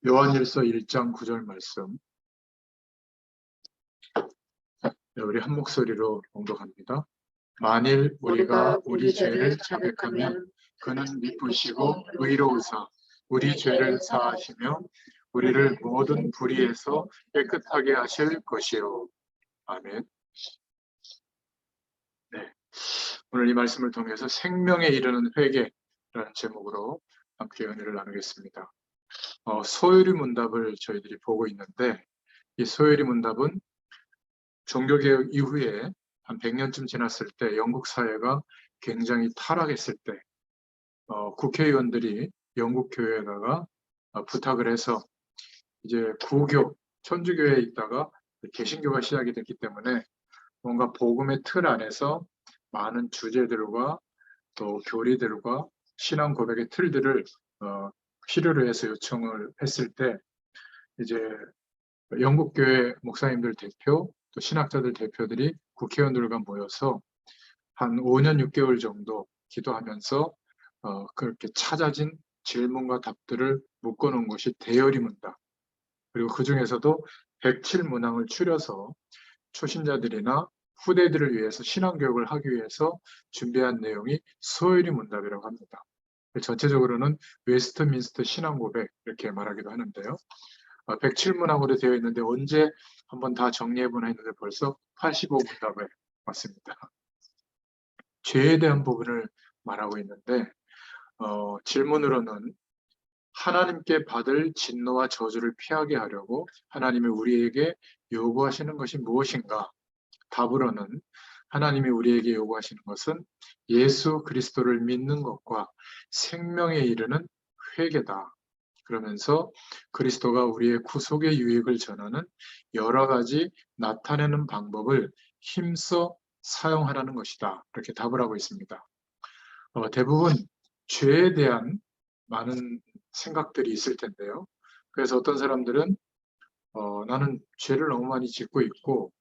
요한일서 1장 9절 말씀. 네, 우리 한 목소리로 봉독합니다. 만일 우리가 우리 죄를 자백하면 그는 미쁘시고 의로우사 우리 죄를 사하시며 우리를 모든 불의에서 깨끗하게 하실 것이요. 아멘. 네, 오늘 이 말씀을 통해서 생명에 이르는 회개라는 제목으로 함께 은혜를 나누겠습니다. 소요리 문답을 저희들이 보고 있는데, 이 소요리 문답은 종교개혁 이후에 한 100년쯤 지났을 때 영국 사회가 굉장히 타락했을 때 국회의원들이 영국 교회에다가 부탁을 해서 이제 구교, 천주교에 있다가 개신교가 시작이 됐기 때문에 뭔가 복음의 틀 안에서 많은 주제들과 또 교리들과 신앙 고백의 틀들을 필요로 해서 요청을 했을 때 이제 영국 교회 목사님들 대표 또 신학자들 대표들이 국회의원들과 모여서 한 5년 6개월 정도 기도하면서 그렇게 찾아진 질문과 답들을 묶어놓은 것이 대열이 문답. 그리고 그 중에서도 107문항을 추려서 초신자들이나 후대들을 위해서 신앙교육을 하기 위해서 준비한 내용이 소요리 문답이라고 합니다. 전체적으로는 웨스트민스터 신앙고백 이렇게 말하기도 하는데요. 107문항으로 되어 있는데 언제 한번 다 정리해보나 했는데 벌써 85문답에 왔습니다. 죄에 대한 부분을 말하고 있는데 질문으로는 하나님께 받을 진노와 저주를 피하게 하려고 하나님이 우리에게 요구하시는 것이 무엇인가? 답으로는 하나님이 우리에게 요구하시는 것은 예수 그리스도를 믿는 것과 생명에 이르는 회개다. 그러면서 그리스도가 우리의 구속의 유익을 전하는 여러 가지 나타내는 방법을 힘써 사용하라는 것이다. 이렇게 답을 하고 있습니다. 대부분 죄에 대한 많은 생각들이 있을 텐데요. 그래서 어떤 사람들은 나는 죄를 너무 많이 짓고 있고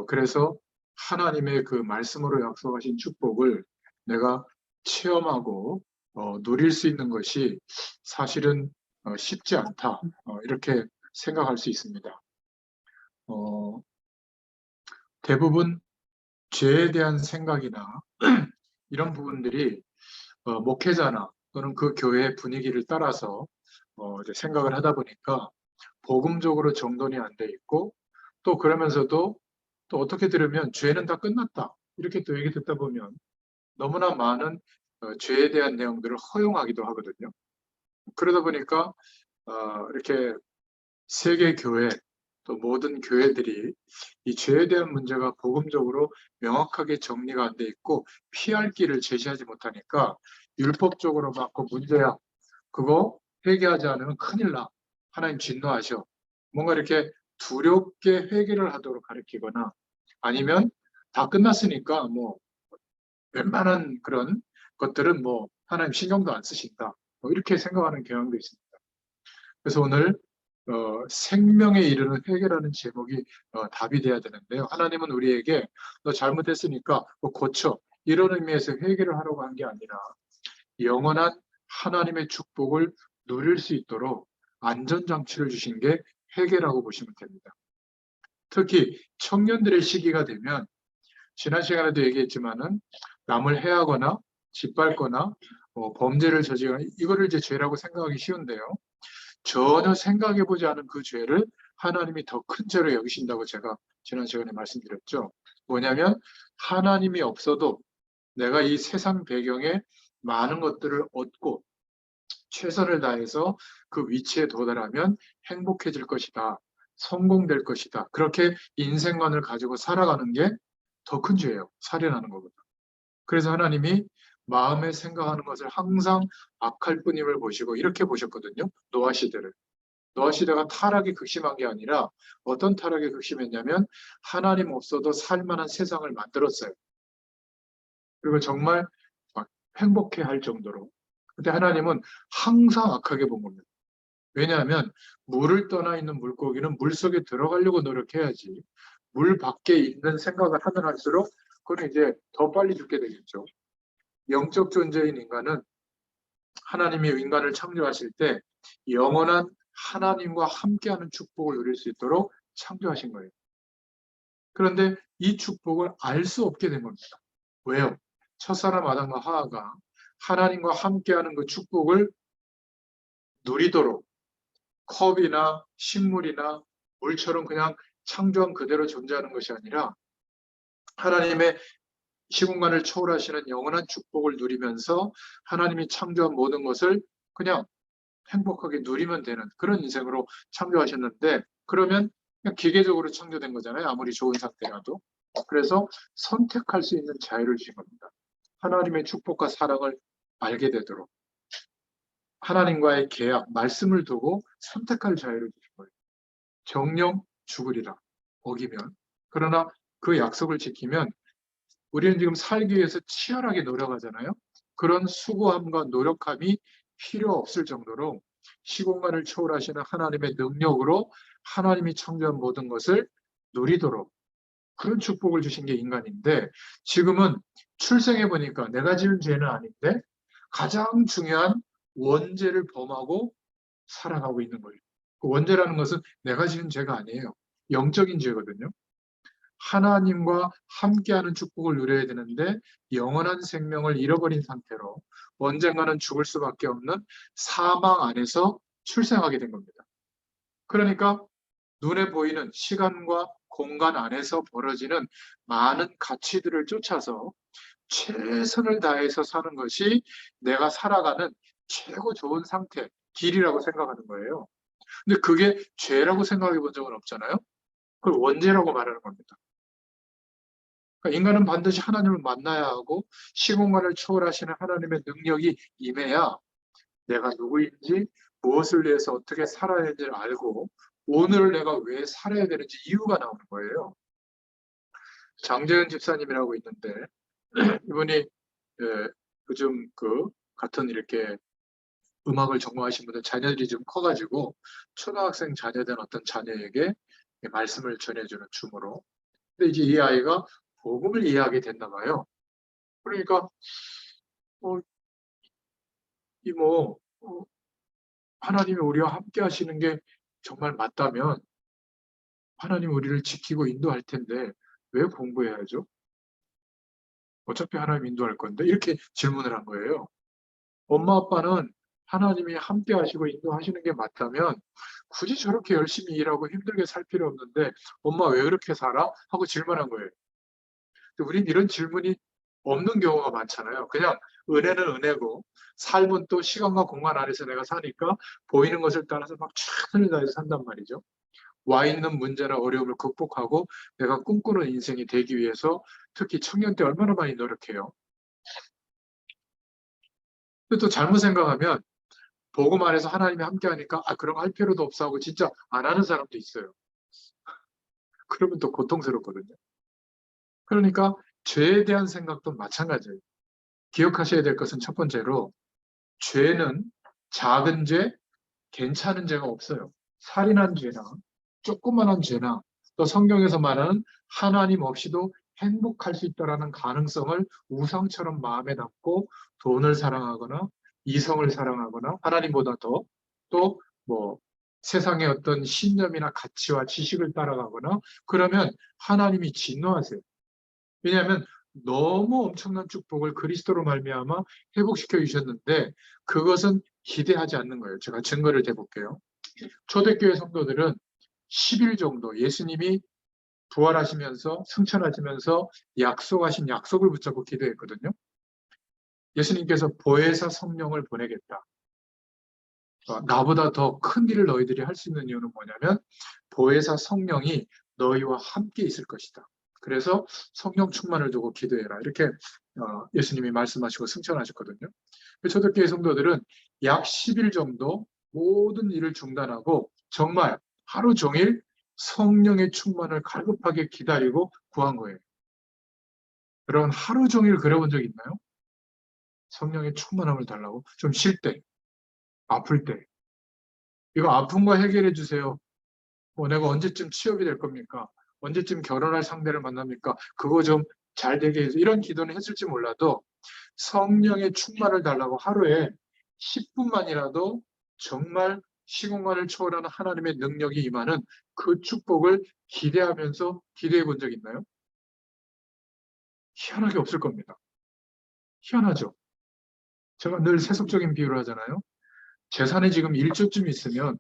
그래서 하나님의 그 말씀으로 약속하신 축복을 내가 체험하고 누릴 수 있는 것이 사실은 쉽지 않다. 이렇게 생각할 수 있습니다. 대부분 죄에 대한 생각이나 이런 부분들이 목회자나 또는 그 교회의 분위기를 따라서 이제 생각을 하다 보니까 복음적으로 정돈이 안 돼 있고 또 그러면서도 또 어떻게 들으면 죄는 다 끝났다 이렇게 또 얘기 듣다 보면 너무나 많은 죄에 대한 내용들을 허용하기도 하거든요. 그러다 보니까 이렇게 세계 교회 또 모든 교회들이 이 죄에 대한 문제가 복음적으로 명확하게 정리가 안 돼 있고 피할 길을 제시하지 못하니까 율법적으로 막고 문제야. 그거 회개하지 않으면 큰일 나. 하나님 진노하셔. 뭔가 이렇게 두렵게 회개를 하도록 가르치거나 아니면 다 끝났으니까 뭐 웬만한 그런 것들은 뭐 하나님 신경도 안 쓰신다. 뭐 이렇게 생각하는 경향도 있습니다. 그래서 오늘 생명에 이르는 회개라는 제목이 답이 돼야 되는데요. 하나님은 우리에게 너 잘못했으니까 뭐 고쳐 이런 의미에서 회개를 하라고 한 게 아니라 영원한 하나님의 축복을 누릴 수 있도록 안전장치를 주신 게 회개라고 보시면 됩니다. 특히 청년들의 시기가 되면 지난 시간에도 얘기했지만은 남을 해하거나 짓밟거나 범죄를 저지르거나 이거를 이제 죄라고 생각하기 쉬운데요. 전혀 생각해보지 않은 그 죄를 하나님이 더 큰 죄로 여기신다고 제가 지난 시간에 말씀드렸죠. 뭐냐면 하나님이 없어도 내가 이 세상 배경에 많은 것들을 얻고 최선을 다해서 그 위치에 도달하면 행복해질 것이다. 성공될 것이다. 그렇게 인생관을 가지고 살아가는 게 더 큰 죄예요. 살인하는 것보다. 그래서 하나님이 마음에 생각하는 것을 항상 악할 뿐임을 보시고 이렇게 보셨거든요. 노아 시대를. 노아 시대가 타락이 극심한 게 아니라 어떤 타락이 극심했냐면 하나님 없어도 살만한 세상을 만들었어요. 그리고 정말 막 행복해할 정도로. 근데 하나님은 항상 악하게 본 겁니다. 왜냐하면 물을 떠나 있는 물고기는 물속에 들어가려고 노력해야지 물 밖에 있는 생각을 하면 할수록 그건 이제 더 빨리 죽게 되겠죠. 영적 존재인 인간은 하나님이 인간을 창조하실 때 영원한 하나님과 함께하는 축복을 누릴 수 있도록 창조하신 거예요. 그런데 이 축복을 알 수 없게 된 겁니다. 왜요? 첫사람 아담과 하와가 하나님과 함께하는 그 축복을 누리도록 컵이나 식물이나 물처럼 그냥 창조한 그대로 존재하는 것이 아니라 하나님의 시공간을 초월하시는 영원한 축복을 누리면서 하나님이 창조한 모든 것을 그냥 행복하게 누리면 되는 그런 인생으로 창조하셨는데, 그러면 그냥 기계적으로 창조된 거잖아요. 아무리 좋은 상태라도. 그래서 선택할 수 있는 자유를 주신 겁니다. 하나님의 축복과 사랑을 알게 되도록 하나님과의 계약, 말씀을 두고 선택할 자유를 주신 거예요. 정령 죽으리라 어기면. 그러나 그 약속을 지키면 우리는 지금 살기 위해서 치열하게 노력하잖아요. 그런 수고함과 노력함이 필요 없을 정도로 시공간을 초월하시는 하나님의 능력으로 하나님이 창조한 모든 것을 누리도록 그런 축복을 주신 게 인간인데, 지금은 출생해 보니까 내가 지은 죄는 아닌데 가장 중요한 원죄를 범하고 살아가고 있는 거예요. 그 원죄라는 것은 내가 지은 죄가 아니에요. 영적인 죄거든요. 하나님과 함께하는 축복을 누려야 되는데 영원한 생명을 잃어버린 상태로 언젠가는 죽을 수밖에 없는 사망 안에서 출생하게 된 겁니다. 그러니까 눈에 보이는 시간과 공간 안에서 벌어지는 많은 가치들을 쫓아서 최선을 다해서 사는 것이 내가 살아가는 최고 좋은 상태, 길이라고 생각하는 거예요. 근데 그게 죄라고 생각해 본 적은 없잖아요. 그걸 원죄라고 말하는 겁니다. 그러니까 인간은 반드시 하나님을 만나야 하고 시공간을 초월하시는 하나님의 능력이 임해야 내가 누구인지, 무엇을 위해서 어떻게 살아야 되는지를 알고 오늘 내가 왜 살아야 되는지 이유가 나오는 거예요. 장재현 집사님이라고 있는데 이분이 요즘 같은 이렇게 음악을 전공하신 분들 자녀들이 좀 커가지고 초등학생 자녀된 어떤 자녀에게 말씀을 전해주는 춤으로. 근데 이제 이 아이가 복음을 이해하게 됐나 봐요. 그러니까 이모, 하나님이 우리와 함께 하시는 게 정말 맞다면 하나님 우리를 지키고 인도할 텐데 왜 공부해야죠? 어차피 하나님 인도할 건데 이렇게 질문을 한 거예요. 엄마 아빠는 하나님이 함께 하시고 인도하시는 게 맞다면 굳이 저렇게 열심히 일하고 힘들게 살 필요 없는데 엄마 왜 그렇게 살아? 하고 질문한 거예요. 우린 이런 질문이 없는 경우가 많잖아요. 그냥 은혜는 은혜고 삶은 또 시간과 공간 안에서 내가 사니까 보이는 것을 따라서 막 최선을 다해서 산단 말이죠. 와 있는 문제나 어려움을 극복하고 내가 꿈꾸는 인생이 되기 위해서 특히 청년 때 얼마나 많이 노력해요. 근데 또 잘못 생각하면 복음 안에서 하나님이 함께 하니까 그런 거 할 필요도 없어 하고 진짜 안 하는 사람도 있어요. 그러면 또 고통스럽거든요. 그러니까 죄에 대한 생각도 마찬가지예요. 기억하셔야 될 것은 첫 번째로 죄는 작은 죄, 괜찮은 죄가 없어요. 살인한 죄나 조그만한 죄나 또 성경에서 말하는 하나님 없이도 행복할 수 있다는 가능성을 우상처럼 마음에 담고 돈을 사랑하거나 이성을 사랑하거나 하나님보다 더 또 세상의 어떤 신념이나 가치와 지식을 따라가거나 그러면 하나님이 진노하세요. 왜냐하면 너무 엄청난 축복을 그리스도로 말미암아 회복시켜 주셨는데 그것은 기대하지 않는 거예요. 제가 증거를 대볼게요. 초대교회 성도들은 10일 정도 예수님이 부활하시면서 승천하시면서 약속하신 약속을 붙잡고 기도했거든요. 예수님께서 보혜사 성령을 보내겠다. 나보다 더 큰 일을 너희들이 할 수 있는 이유는 뭐냐면 보혜사 성령이 너희와 함께 있을 것이다. 그래서 성령 충만을 두고 기도해라. 이렇게 예수님이 말씀하시고 승천하셨거든요. 초대교회 성도들은 약 10일 정도 모든 일을 중단하고 정말 하루 종일 성령의 충만을 갈급하게 기다리고 구한 거예요. 여러분 하루 종일 그래본 적 있나요? 성령의 충만함을 달라고? 좀 쉴 때, 아플 때. 이거 아픈 거 해결해 주세요. 내가 언제쯤 취업이 될 겁니까? 언제쯤 결혼할 상대를 만납니까? 그거 좀 잘 되게 해서 이런 기도는 했을지 몰라도 성령의 충만을 달라고 하루에 10분만이라도 정말 시공간을 초월하는 하나님의 능력이 임하는 그 축복을 기대하면서 기대해 본 적 있나요? 희한하게 없을 겁니다. 희한하죠? 제가 늘 세속적인 비유를 하잖아요. 재산이 지금 1조쯤 있으면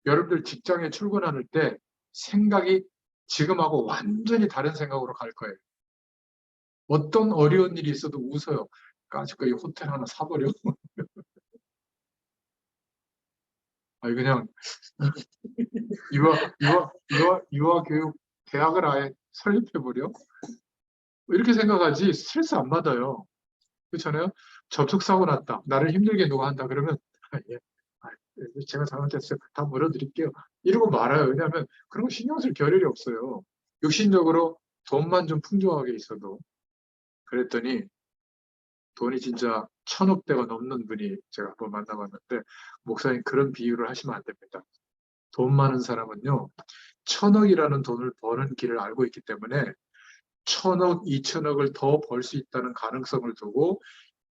여러분들 직장에 출근할 때 생각이 지금하고 완전히 다른 생각으로 갈 거예요. 어떤 어려운 일이 있어도 웃어요. 까짓거 이 호텔 하나 사버려. 아니 그냥 유아 교육 대학을 아예 설립해버려. 이렇게 생각하지 스트레스 안 받아요. 그렇잖아요. 접촉사고 났다. 나를 힘들게 누가 한다. 그러면 아, 예. 아, 제가 잘못했어요. 다 물어드릴게요. 이러고 말아요. 왜냐하면 그런 거 신경 쓸 겨를이 없어요. 육신적으로 돈만 좀 풍족하게 있어도. 그랬더니 돈이 진짜 1,000억 대가 넘는 분이 제가 한번 만나봤는데 목사님 그런 비유를 하시면 안 됩니다. 돈 많은 사람은요. 1,000억이라는 돈을 버는 길을 알고 있기 때문에 1,000억, 2,000억을 더 벌 수 있다는 가능성을 두고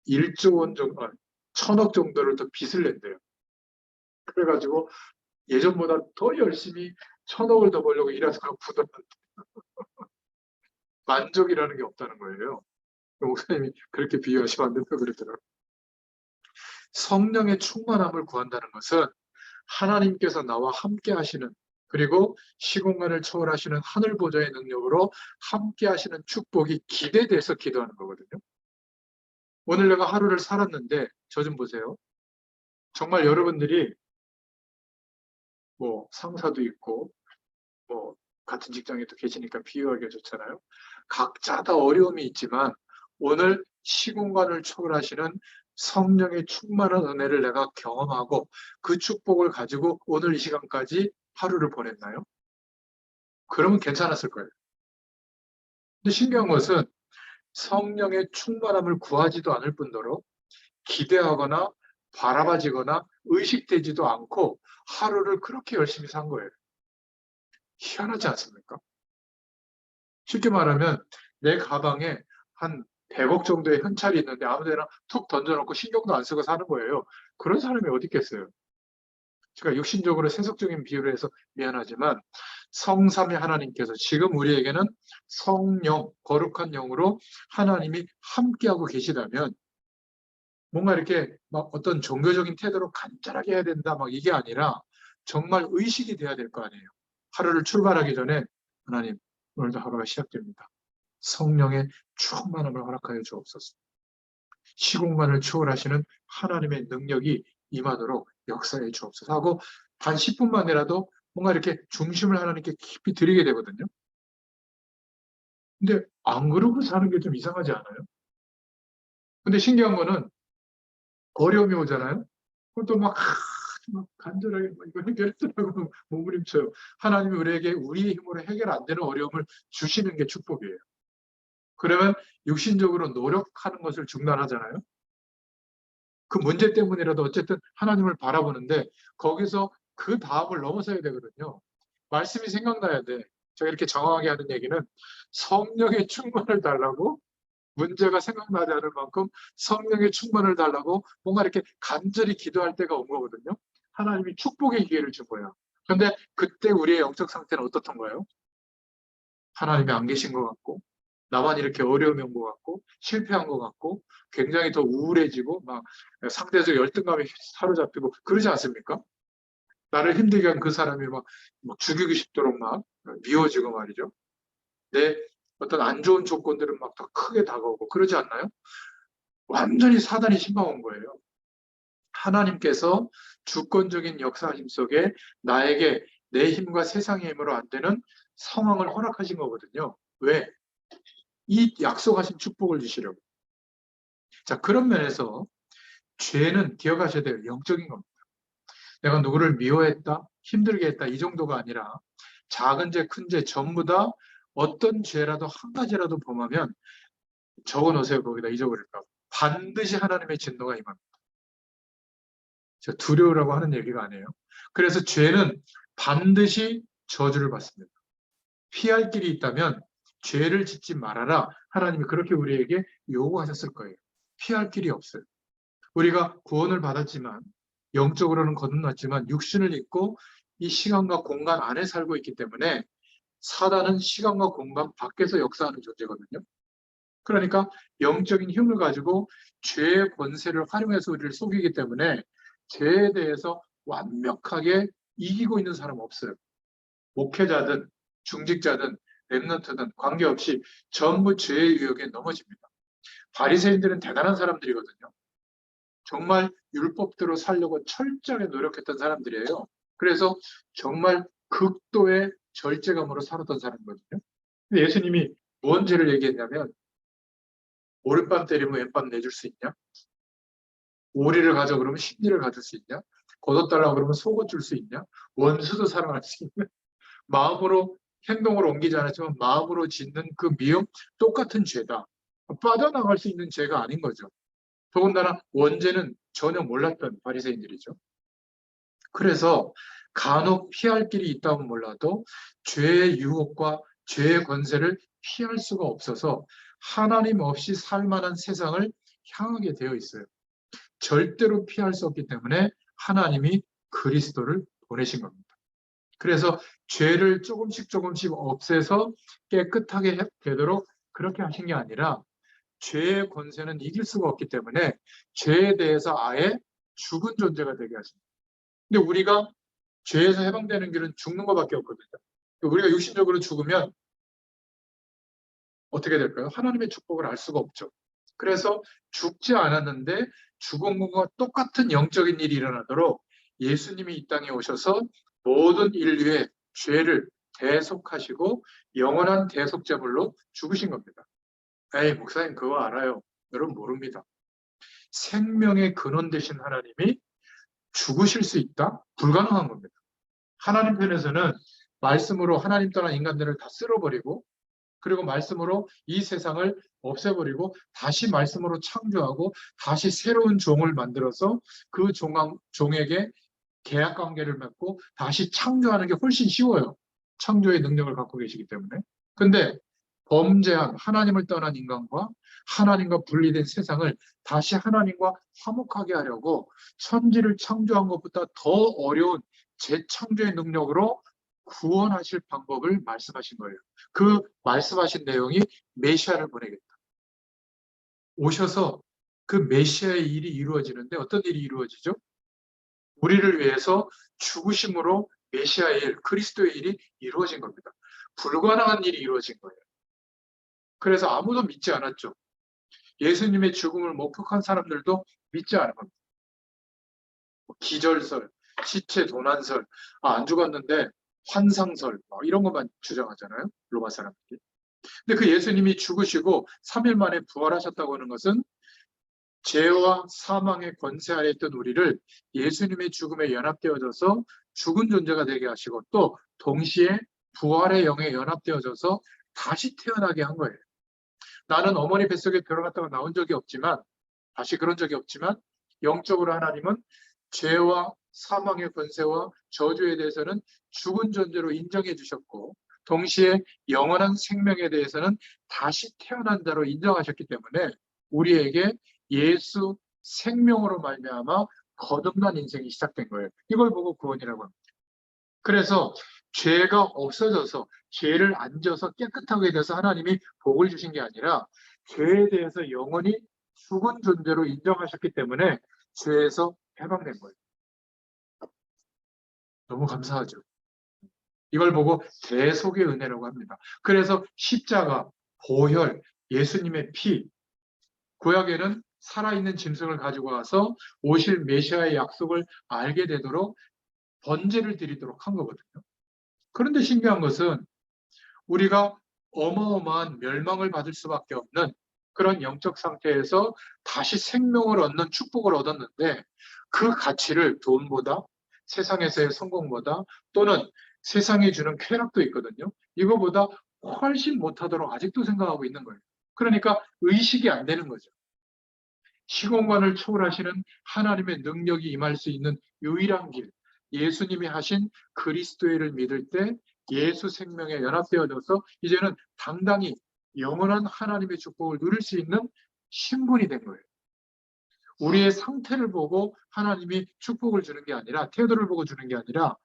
1조 원 정도, 1,000억 정도를 더 빚을 낸대요. 그래가지고 예전보다 더 열심히 1,000억을 더 벌려고 일하서 부담, 만족이라는 게 없다는 거예요. 목사님이 그렇게 비유하시면 안 된다고 그러더라고요. 성령의 충만함을 구한다는 것은 하나님께서 나와 함께 하시는 그리고 시공간을 초월하시는 하늘 보좌의 능력으로 함께 하시는 축복이 기대돼서 기도하는 거거든요. 오늘 내가 하루를 살았는데 저 좀 보세요. 정말 여러분들이 뭐 상사도 있고 뭐 같은 직장에도 계시니까 비유하기가 좋잖아요. 각자 다 어려움이 있지만 오늘 시공간을 초월하시는 성령의 충만한 은혜를 내가 경험하고 그 축복을 가지고 오늘 이 시간까지 하루를 보냈나요? 그러면 괜찮았을 거예요. 근데 신기한 것은 성령의 충만함을 구하지도 않을 뿐더러 기대하거나 바라봐지거나 의식되지도 않고 하루를 그렇게 열심히 산 거예요. 희한하지 않습니까? 쉽게 말하면 내 가방에 한 100억 정도의 현찰이 있는데 아무 데나 툭 던져놓고 신경도 안 쓰고 사는 거예요. 그런 사람이 어디 있겠어요? 제가 육신적으로 세속적인 비유를 해서 미안하지만 성삼위 하나님께서 지금 우리에게는 성령, 거룩한 영으로 하나님이 함께하고 계시다면 뭔가 이렇게 막 어떤 종교적인 태도로 간절하게 해야 된다 막 이게 아니라 정말 의식이 돼야 될 거 아니에요. 하루를 출발하기 전에 하나님 오늘도 하루가 시작됩니다. 성령의 충만함을 허락하여 주옵소서. 시공간을 초월하시는 하나님의 능력이 임하도록 역사해 주옵소서 하고 단 10분만이라도 뭔가 이렇게 중심을 하나님께 깊이 드리게 되거든요. 근데 안 그러고 사는 게 좀 이상하지 않아요? 근데 신기한 거는 어려움이 오잖아요. 그럼 또 막 간절하게 막 이거 해결했더라고 몸부림쳐요. 하나님이 우리에게 우리의 힘으로 해결 안 되는 어려움을 주시는 게 축복이에요. 그러면 육신적으로 노력하는 것을 중단하잖아요. 그 문제 때문이라도 어쨌든 하나님을 바라보는데 거기서 그 다음을 넘어서야 되거든요. 말씀이 생각나야 돼. 제가 이렇게 정확하게 하는 얘기는 성령의 충만을 달라고 문제가 생각나지 않을 만큼 성령의 충만을 달라고 뭔가 이렇게 간절히 기도할 때가 온 거거든요. 하나님이 축복의 기회를 준 거예요. 그런데 그때 우리의 영적 상태는 어떻던가요? 하나님이 안 계신 것 같고 나만 이렇게 어려움이 온 것 같고 실패한 것 같고 굉장히 더 우울해지고 막 상대적 열등감에 사로잡히고 그러지 않습니까? 나를 힘들게 한 그 사람이 막 죽이고 싶도록 막 미워지고 말이죠. 내 어떤 안 좋은 조건들은 막 더 크게 다가오고 그러지 않나요? 완전히 사단이 심어온 거예요. 하나님께서 주권적인 역사심 속에 나에게 내 힘과 세상의 힘으로 안 되는 상황을 허락하신 거거든요. 왜? 이 약속하신 축복을 주시려고. 자, 그런 면에서 죄는 기억하셔야 돼요. 영적인 겁니다. 내가 누구를 미워했다, 힘들게 했다, 이 정도가 아니라 작은 죄, 큰 죄 전부 다 어떤 죄라도 한 가지라도 범하면 적어 놓으세요. 거기다 잊어버릴까. 반드시 하나님의 진노가 임합니다. 두려우라고 하는 얘기가 아니에요. 그래서 죄는 반드시 저주를 받습니다. 피할 길이 있다면 죄를 짓지 말아라. 하나님이 그렇게 우리에게 요구하셨을 거예요. 피할 길이 없어요. 우리가 구원을 받았지만 영적으로는 거듭났지만 육신을 입고 이 시간과 공간 안에 살고 있기 때문에 사단은 시간과 공간 밖에서 역사하는 존재거든요. 그러니까 영적인 힘을 가지고 죄의 권세를 활용해서 우리를 속이기 때문에 죄에 대해서 완벽하게 이기고 있는 사람 없어요. 목회자든 중직자든 렘넌트든 관계없이 전부 죄의 유혹에 넘어집니다. 바리새인들은 대단한 사람들이거든요. 정말 율법대로 살려고 철저하게 노력했던 사람들이에요. 그래서 정말 극도의 절제감으로 살았던 사람이거든요. 근데 예수님이 뭔 죄를 얘기했냐면 오른밤 때리면 왼밤 내줄 수 있냐? 오리를 가져 그러면 십리를 가질 수 있냐? 걷어달라고 그러면 속옷 줄 수 있냐? 원수도 사랑할 수 있냐? 마음으로 행동을 옮기지 않았지만 마음으로 짓는 그 미움 똑같은 죄다. 빠져나갈 수 있는 죄가 아닌 거죠. 더군다나 원죄는 전혀 몰랐던 바리새인들이죠. 그래서 간혹 피할 길이 있다면 몰라도 죄의 유혹과 죄의 권세를 피할 수가 없어서 하나님 없이 살 만한 세상을 향하게 되어 있어요. 절대로 피할 수 없기 때문에 하나님이 그리스도를 보내신 겁니다. 그래서 죄를 조금씩 없애서 깨끗하게 되도록 그렇게 하신 게 아니라 죄의 권세는 이길 수가 없기 때문에 죄에 대해서 아예 죽은 존재가 되게 하십니다. 근데 우리가 죄에서 해방되는 길은 죽는 것밖에 없거든요. 우리가 육신적으로 죽으면 어떻게 될까요? 하나님의 축복을 알 수가 없죠. 그래서 죽지 않았는데 죽은 것과 똑같은 영적인 일이 일어나도록 예수님이 이 땅에 오셔서 모든 인류의 죄를 대속하시고 영원한 대속제물로 죽으신 겁니다. 에이, 목사님 그거 알아요. 여러분 모릅니다. 생명의 근원 되신 하나님이 죽으실 수 있다? 불가능한 겁니다. 하나님 편에서는 말씀으로 하나님 떠난 인간들을 다 쓸어버리고 그리고 말씀으로 이 세상을 없애버리고 다시 말씀으로 창조하고 다시 새로운 종을 만들어서 그 종에게 계약 관계를 맺고 다시 창조하는 게 훨씬 쉬워요. 창조의 능력을 갖고 계시기 때문에. 근데 범죄한 하나님을 떠난 인간과 하나님과 분리된 세상을 다시 하나님과 화목하게 하려고 천지를 창조한 것보다 더 어려운 재창조의 능력으로 구원하실 방법을 말씀하신 거예요. 그 말씀하신 내용이 메시아를 보내겠다. 오셔서 그 메시아의 일이 이루어지는데 어떤 일이 이루어지죠? 우리를 위해서 죽으심으로 메시아의 일, 그리스도의 일이 이루어진 겁니다. 불가능한 일이 이루어진 거예요. 그래서 아무도 믿지 않았죠. 예수님의 죽음을 목격한 사람들도 믿지 않은 겁니다. 기절설, 시체 도난설, 안 죽었는데 환상설 이런 것만 주장하잖아요. 로마 사람들이. 근데 그 예수님이 죽으시고 3일 만에 부활하셨다고 하는 것은 죄와 사망의 권세 아래 있던 우리를 예수님의 죽음에 연합되어져서 죽은 존재가 되게 하시고 또 동시에 부활의 영에 연합되어져서 다시 태어나게 한 거예요. 나는 어머니 뱃속에 들어갔다가 나온 적이 없지만 다시 그런 적이 없지만 영적으로 하나님은 죄와 사망의 권세와 저주에 대해서는 죽은 존재로 인정해 주셨고 동시에 영원한 생명에 대해서는 다시 태어난 자로 인정하셨기 때문에 우리에게 예수 생명으로 말미암아 거듭난 인생이 시작된 거예요. 이걸 보고 구원이라고 합니다. 그래서 죄가 없어져서 죄를 안 져서 깨끗하게 돼서 하나님이 복을 주신 게 아니라 죄에 대해서 영원히 죽은 존재로 인정하셨기 때문에 죄에서 해방된 거예요. 너무 감사하죠. 이걸 보고 대속의 은혜라고 합니다. 그래서 십자가, 보혈, 예수님의 피, 구약에는 살아있는 짐승을 가지고 와서 오실 메시아의 약속을 알게 되도록 번제를 드리도록 한 거거든요. 그런데 신기한 것은 우리가 어마어마한 멸망을 받을 수밖에 없는 그런 영적 상태에서 다시 생명을 얻는 축복을 얻었는데 그 가치를 돈보다 세상에서의 성공보다 또는 세상이 주는 쾌락도 있거든요. 이거보다 훨씬 못하도록 아직도 생각하고 있는 거예요. 그러니까 의식이 안 되는 거죠. 시공간을 초월하시는 하나님의 능력이 임할 수 있는 유일한 길, 예수님이 하신 그리스도의 일을 믿을 때 예수 생명에 연합되어져서 이제는 당당히 영원한 하나님의 축복을 누릴 수 있는 신분이 된 거예요. 우리의 상태를 보고 하나님이 축복을 주는 게 아니라, 태도를 보고 주는 게 아니라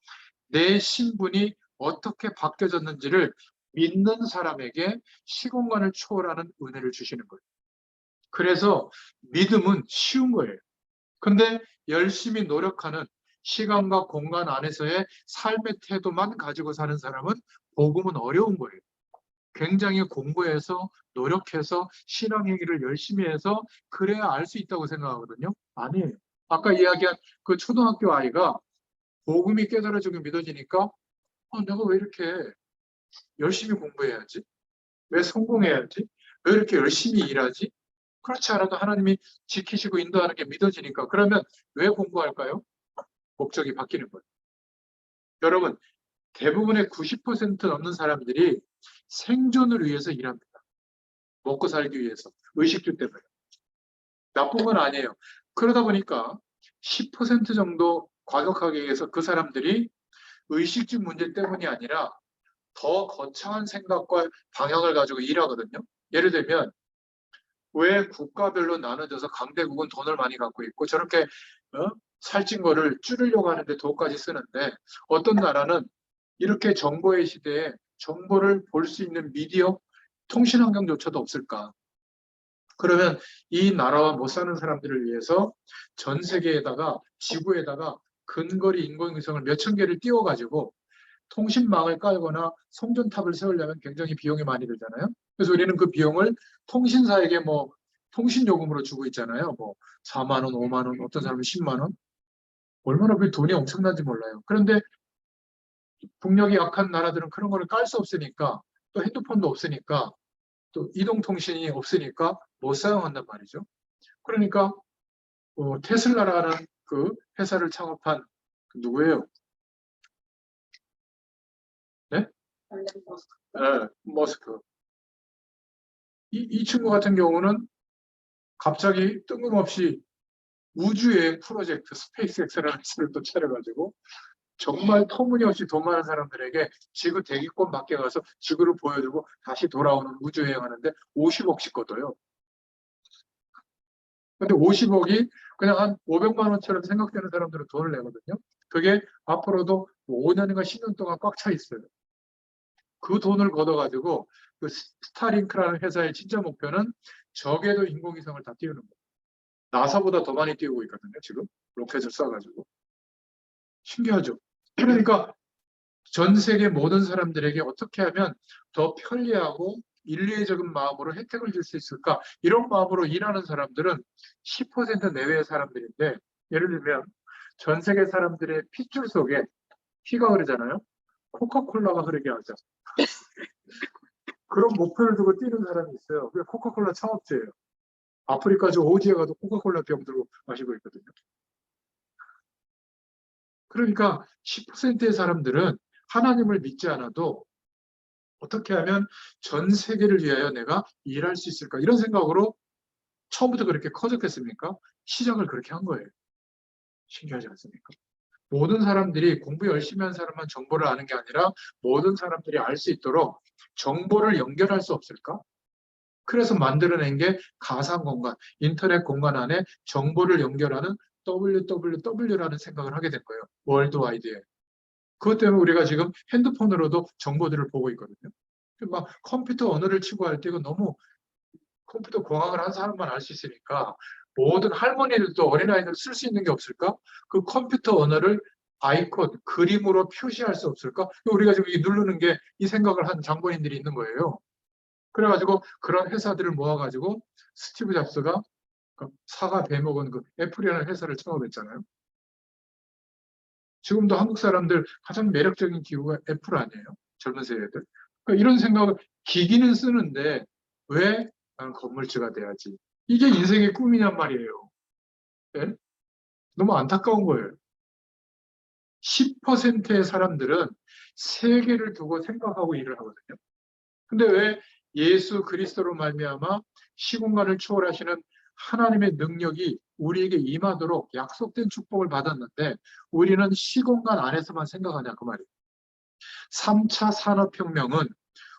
내 신분이 어떻게 바뀌어졌는지를 믿는 사람에게 시공간을 초월하는 은혜를 주시는 거예요. 그래서 믿음은 쉬운 거예요. 근데 열심히 노력하는 시간과 공간 안에서의 삶의 태도만 가지고 사는 사람은 복음은 어려운 거예요. 굉장히 공부해서 노력해서 신앙행위를 열심히 해서 그래야 알 수 있다고 생각하거든요. 아니에요. 아까 이야기한 그 초등학교 아이가 복음이 깨달아지고 믿어지니까 내가 왜 이렇게 열심히 공부해야지? 왜 성공해야지? 왜 이렇게 열심히 일하지? 그렇지 않아도 하나님이 지키시고 인도하는 게 믿어지니까. 그러면 왜 공부할까요? 목적이 바뀌는 거예요. 여러분, 대부분의 90% 넘는 사람들이 생존을 위해서 일합니다. 먹고 살기 위해서. 의식주 때문에. 나쁜 건 아니에요. 그러다 보니까 10% 정도 과격하게 해서 그 사람들이 의식주 문제 때문이 아니라 더 거창한 생각과 방향을 가지고 일하거든요. 예를 들면 왜 국가별로 나눠져서 강대국은 돈을 많이 갖고 있고 저렇게 살찐 거를 줄이려고 하는데 돈까지 쓰는데 어떤 나라는 이렇게 정보의 시대에 정보를 볼 수 있는 미디어, 통신 환경조차도 없을까? 그러면 이 나라와 못 사는 사람들을 위해서 전 세계에다가 지구에다가 근거리 인공위성을 몇천 개를 띄워가지고 통신망을 깔거나 송전탑을 세우려면 굉장히 비용이 많이 들잖아요. 그래서 우리는 그 비용을 통신사에게 뭐 통신요금으로 주고 있잖아요. 뭐 4만 원, 5만 원, 어떤 사람은 10만 원. 얼마나 그 돈이 엄청난지 몰라요. 그런데 국력이 약한 나라들은 그런 거를 깔 수 없으니까 또 핸드폰도 없으니까 또 이동통신이 없으니까 못 사용한단 말이죠. 그러니까 테슬라라는 그 회사를 창업한 누구예요? 네? 네, 머스크. 이 친구 같은 경우는 갑자기 뜬금없이 우주여행 프로젝트 스페이스X라는 회사를 또 차려가지고 정말 터무니없이 돈 많은 사람들에게 지구 대기권 밖에 가서 지구를 보여주고 다시 돌아오는 우주여행하는데 50억씩 걷어요. 근데 50억이 그냥 한 500만 원처럼 생각되는 사람들은 돈을 내거든요. 그게 앞으로도 5년인가 10년 동안 꽉 차 있어요. 그 돈을 걷어가지고 그 스타링크라는 회사의 진짜 목표는 적에도 인공위성을 다 띄우는 거예요. 나사보다 더 많이 띄우고 있거든요. 지금 로켓을 쏴가지고. 신기하죠. 그러니까 전 세계 모든 사람들에게 어떻게 하면 더 편리하고 인류애적인 마음으로 혜택을 줄 수 있을까? 이런 마음으로 일하는 사람들은 10% 내외의 사람들인데, 예를 들면 전 세계 사람들의 핏줄 속에 피가 흐르잖아요. 코카콜라가 흐르게 하자. 그런 목표를 두고 뛰는 사람이 있어요. 그게 코카콜라 창업주예요. 아프리카 저 오지에 가도 코카콜라 병 들고 마시고 있거든요. 그러니까 10%의 사람들은 하나님을 믿지 않아도 어떻게 하면 전 세계를 위하여 내가 일할 수 있을까? 이런 생각으로 처음부터 그렇게 커졌겠습니까? 시작을 그렇게 한 거예요. 신기하지 않습니까? 모든 사람들이 공부 열심히 한 사람만 정보를 아는 게 아니라 모든 사람들이 알 수 있도록 정보를 연결할 수 없을까? 그래서 만들어낸 게 가상 공간, 인터넷 공간 안에 정보를 연결하는 WWW라는 생각을 하게 된 거예요. 월드와이드에. 그것 때문에 우리가 지금 핸드폰으로도 정보들을 보고 있거든요. 막 컴퓨터 언어를 치고 할 때 이거 너무 컴퓨터 공학을 한 사람만 알 수 있으니까 모든 할머니들도 어린아이들 쓸 수 있는 게 없을까? 그 컴퓨터 언어를 아이콘, 그림으로 표시할 수 없을까? 우리가 지금 이 누르는 게 이 생각을 한 장본인들이 있는 거예요. 그래가지고 그런 회사들을 모아가지고 스티브 잡스가 그 사과 베먹은 그 애플이라는 회사를 창업했잖아요. 지금도 한국 사람들 가장 매력적인 기구가 애플 아니에요? 젊은 세대들. 그러니까 이런 생각을 기기는 쓰는데 왜 나는 건물주가 돼야지. 이게 인생의 꿈이냔 말이에요. 네? 너무 안타까운 거예요. 10%의 사람들은 세계를 두고 생각하고 일을 하거든요. 근데 왜 예수 그리스도로 말미암아 시공간을 초월하시는 하나님의 능력이 우리에게 임하도록 약속된 축복을 받았는데 우리는 시공간 안에서만 생각하냐 그 말이에요. 3차 산업혁명은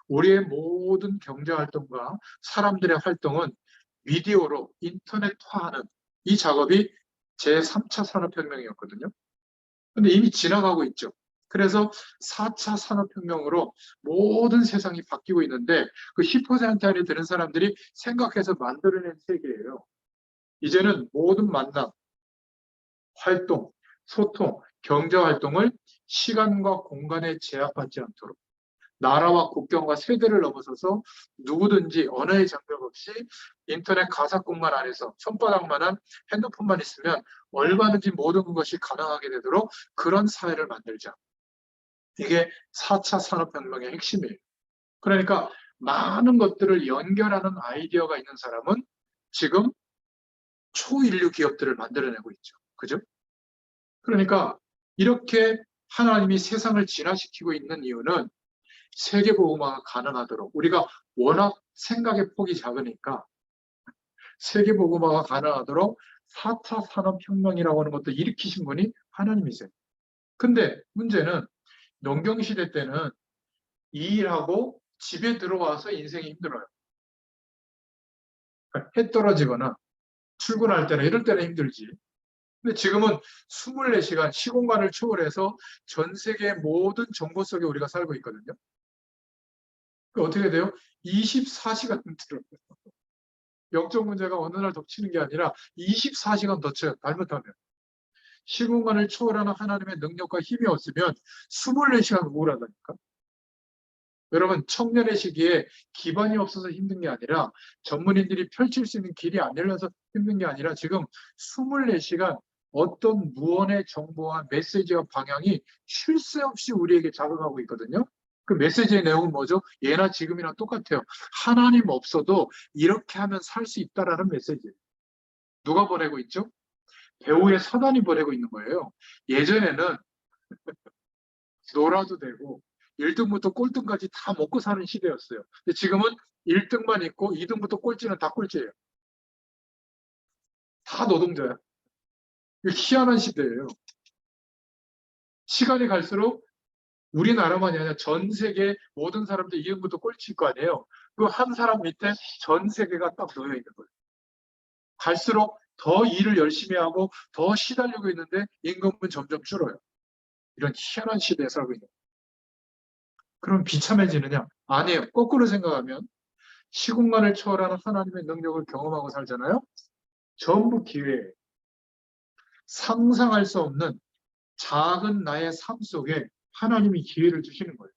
우리의 모든 경제활동과 사람들의 활동은 미디어로 인터넷화하는 이 작업이 제3차 산업혁명이었거든요. 근데 이미 지나가고 있죠. 그래서 4차 산업혁명으로 모든 세상이 바뀌고 있는데 그 10% 안에 드는 사람들이 생각해서 만들어낸 세계예요. 이제는 모든 만남, 활동, 소통, 경제활동을 시간과 공간에 제약받지 않도록 나라와 국경과 세대를 넘어서서 누구든지 언어의 장벽 없이 인터넷 가상 공간 안에서 손바닥만한 핸드폰만 있으면 얼마든지 모든 것이 가능하게 되도록 그런 사회를 만들자. 이게 4차 산업혁명의 핵심이에요. 그러니까 많은 것들을 연결하는 아이디어가 있는 사람은 지금 초인류 기업들을 만들어내고 있죠. 그죠? 그러니까 이렇게 하나님이 세상을 진화시키고 있는 이유는 세계보고마가 가능하도록 우리가 워낙 생각의 폭이 작으니까 세계보고마가 가능하도록 4차 산업혁명이라고 하는 것도 일으키신 분이 하나님이세요. 근데 문제는 농경시대 때는 이 일하고 집에 들어와서 인생이 힘들어요. 해 떨어지거나 출근할 때나 이럴 때는 힘들지. 근데 지금은 24시간 시공간을 초월해서 전 세계 모든 정보 속에 우리가 살고 있거든요. 어떻게 돼요? 24시간 들어요. 영적 문제가 어느 날 덮치는 게 아니라 24시간 덮쳐요. 잘못하면. 시공간을 초월하는 하나님의 능력과 힘이 없으면 24시간 우울하다니까. 여러분, 청년의 시기에 기반이 없어서 힘든 게 아니라 전문인들이 펼칠 수 있는 길이 안 열려서 힘든 게 아니라 지금 24시간 어떤 무언의 정보와 메시지와 방향이 쉴 새 없이 우리에게 자극하고 있거든요. 그 메시지의 내용은 뭐죠? 예나 지금이나 똑같아요. 하나님 없어도 이렇게 하면 살 수 있다라는 메시지예요. 누가 보내고 있죠? 배우의 사단이 보내고 있는 거예요. 예전에는 놀아도 되고 1등부터 꼴등까지 다 먹고 사는 시대였어요. 근데 지금은 1등만 있고 2등부터 꼴찌는 다 꼴찌예요. 다 노동자야. 이거 희한한 시대예요. 시간이 갈수록 우리나라만이 아니라 전 세계 모든 사람들이 2등부터 꼴찌일 거 아니에요. 그 한 사람 밑에 전 세계가 딱 놓여 있는 거예요. 갈수록 더 일을 열심히 하고 더 시달리고 있는데 임금은 점점 줄어요. 이런 희한한 시대에 살고 있는 거예요. 그럼 비참해지느냐? 아니에요. 거꾸로 생각하면 시공간을 초월하는 하나님의 능력을 경험하고 살잖아요. 전부 기회예요. 상상할 수 없는 작은 나의 삶 속에 하나님이 기회를 주시는 거예요.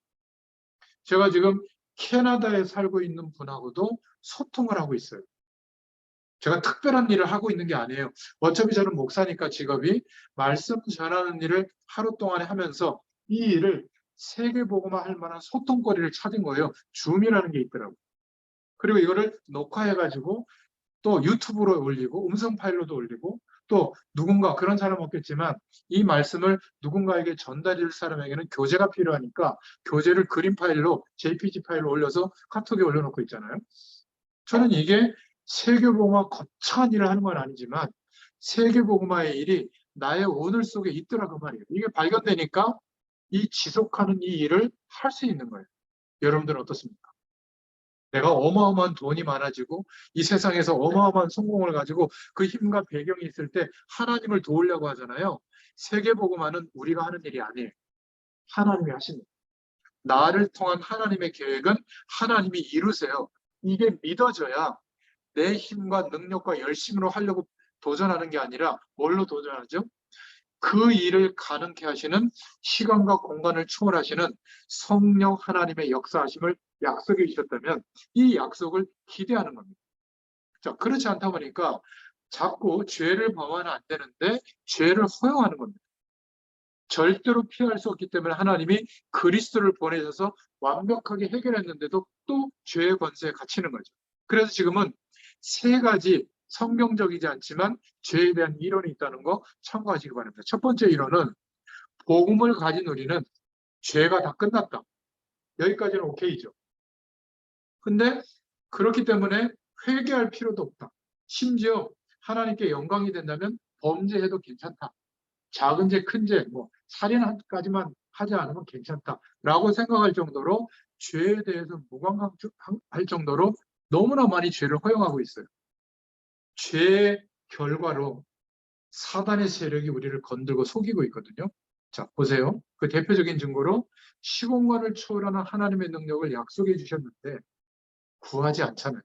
제가 지금 캐나다에 살고 있는 분하고도 소통을 하고 있어요. 제가 특별한 일을 하고 있는 게 아니에요. 어차피 저는 목사니까 직업이 말씀 전하는 일을 하루 동안에 하면서 이 일을 세계보고만 할 만한 소통거리를 찾은 거예요. 줌이라는 게 있더라고요. 그리고 이거를 녹화해가지고 또 유튜브로 올리고 음성 파일로도 올리고 또 누군가 그런 사람 없겠지만 이 말씀을 누군가에게 전달할 사람에게는 교재가 필요하니까 교재를 그림 파일로 JPG 파일로 올려서 카톡에 올려놓고 있잖아요. 저는 이게 세계복음화 거창한 일을 하는 건 아니지만 세계복음화의 일이 나의 오늘 속에 있더라 그 말이에요. 이게 발견되니까 이 지속하는 이 일을 할 수 있는 거예요. 여러분들은 어떻습니까? 내가 어마어마한 돈이 많아지고 이 세상에서 어마어마한 성공을 가지고 그 힘과 배경이 있을 때 하나님을 도우려고 하잖아요. 세계복음화는 우리가 하는 일이 아니에요. 하나님이 하십니다. 나를 통한 하나님의 계획은 하나님이 이루세요. 이게 믿어져야 내 힘과 능력과 열심으로 하려고 도전하는 게 아니라 뭘로 도전하죠? 그 일을 가능케 하시는 시간과 공간을 초월하시는 성령 하나님의 역사하심을 약속해 주셨다면 이 약속을 기대하는 겁니다. 자, 그렇지 않다 보니까 자꾸 죄를 범하면 안 되는데 죄를 허용하는 겁니다. 절대로 피할 수 없기 때문에 하나님이 그리스도를 보내셔서 완벽하게 해결했는데도 또 죄의 권세에 갇히는 거죠. 그래서 지금은 세 가지 성경적이지 않지만 죄에 대한 이론이 있다는 거 참고하시기 바랍니다. 첫 번째 이론은 복음을 가진 우리는 죄가 다 끝났다. 여기까지는 오케이죠. 근데 그렇기 때문에 회개할 필요도 없다. 심지어 하나님께 영광이 된다면 범죄해도 괜찮다. 작은 죄, 큰 죄, 뭐 살인까지만 하지 않으면 괜찮다라고 생각할 정도로 죄에 대해서 무관감할 정도로 너무나 많이 죄를 허용하고 있어요. 죄의 결과로 사단의 세력이 우리를 건들고 속이고 있거든요. 자, 보세요. 그 대표적인 증거로 시공간을 초월하는 하나님의 능력을 약속해 주셨는데 구하지 않잖아요.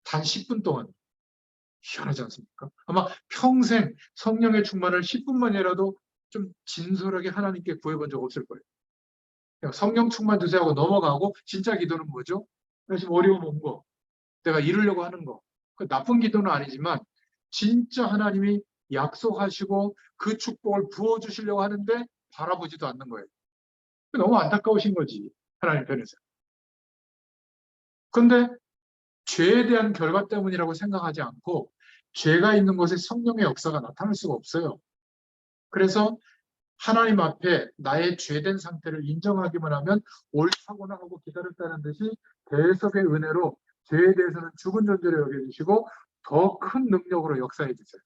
단 10분 동안. 희한하지 않습니까? 아마 평생 성령의 충만을 10분만이라도 좀 진솔하게 하나님께 구해본 적 없을 거예요. 그냥 성령 충만 주세요 하고 넘어가고 진짜 기도는 뭐죠? 지금 어려움 온 거, 내가 이루려고 하는 거. 그 나쁜 기도는 아니지만 진짜 하나님이 약속하시고 그 축복을 부어주시려고 하는데 바라보지도 않는 거예요. 너무 안타까우신 거지, 하나님 편에서. 근데 죄에 대한 결과 때문이라고 생각하지 않고 죄가 있는 곳에 성령의 역사가 나타날 수가 없어요. 그래서 하나님 앞에 나의 죄된 상태를 인정하기만 하면 옳다고나 하고 기다렸다는 듯이 대속의 은혜로 죄에 대해서는 죽은 존재로 여겨주시고 더 큰 능력으로 역사해 주세요.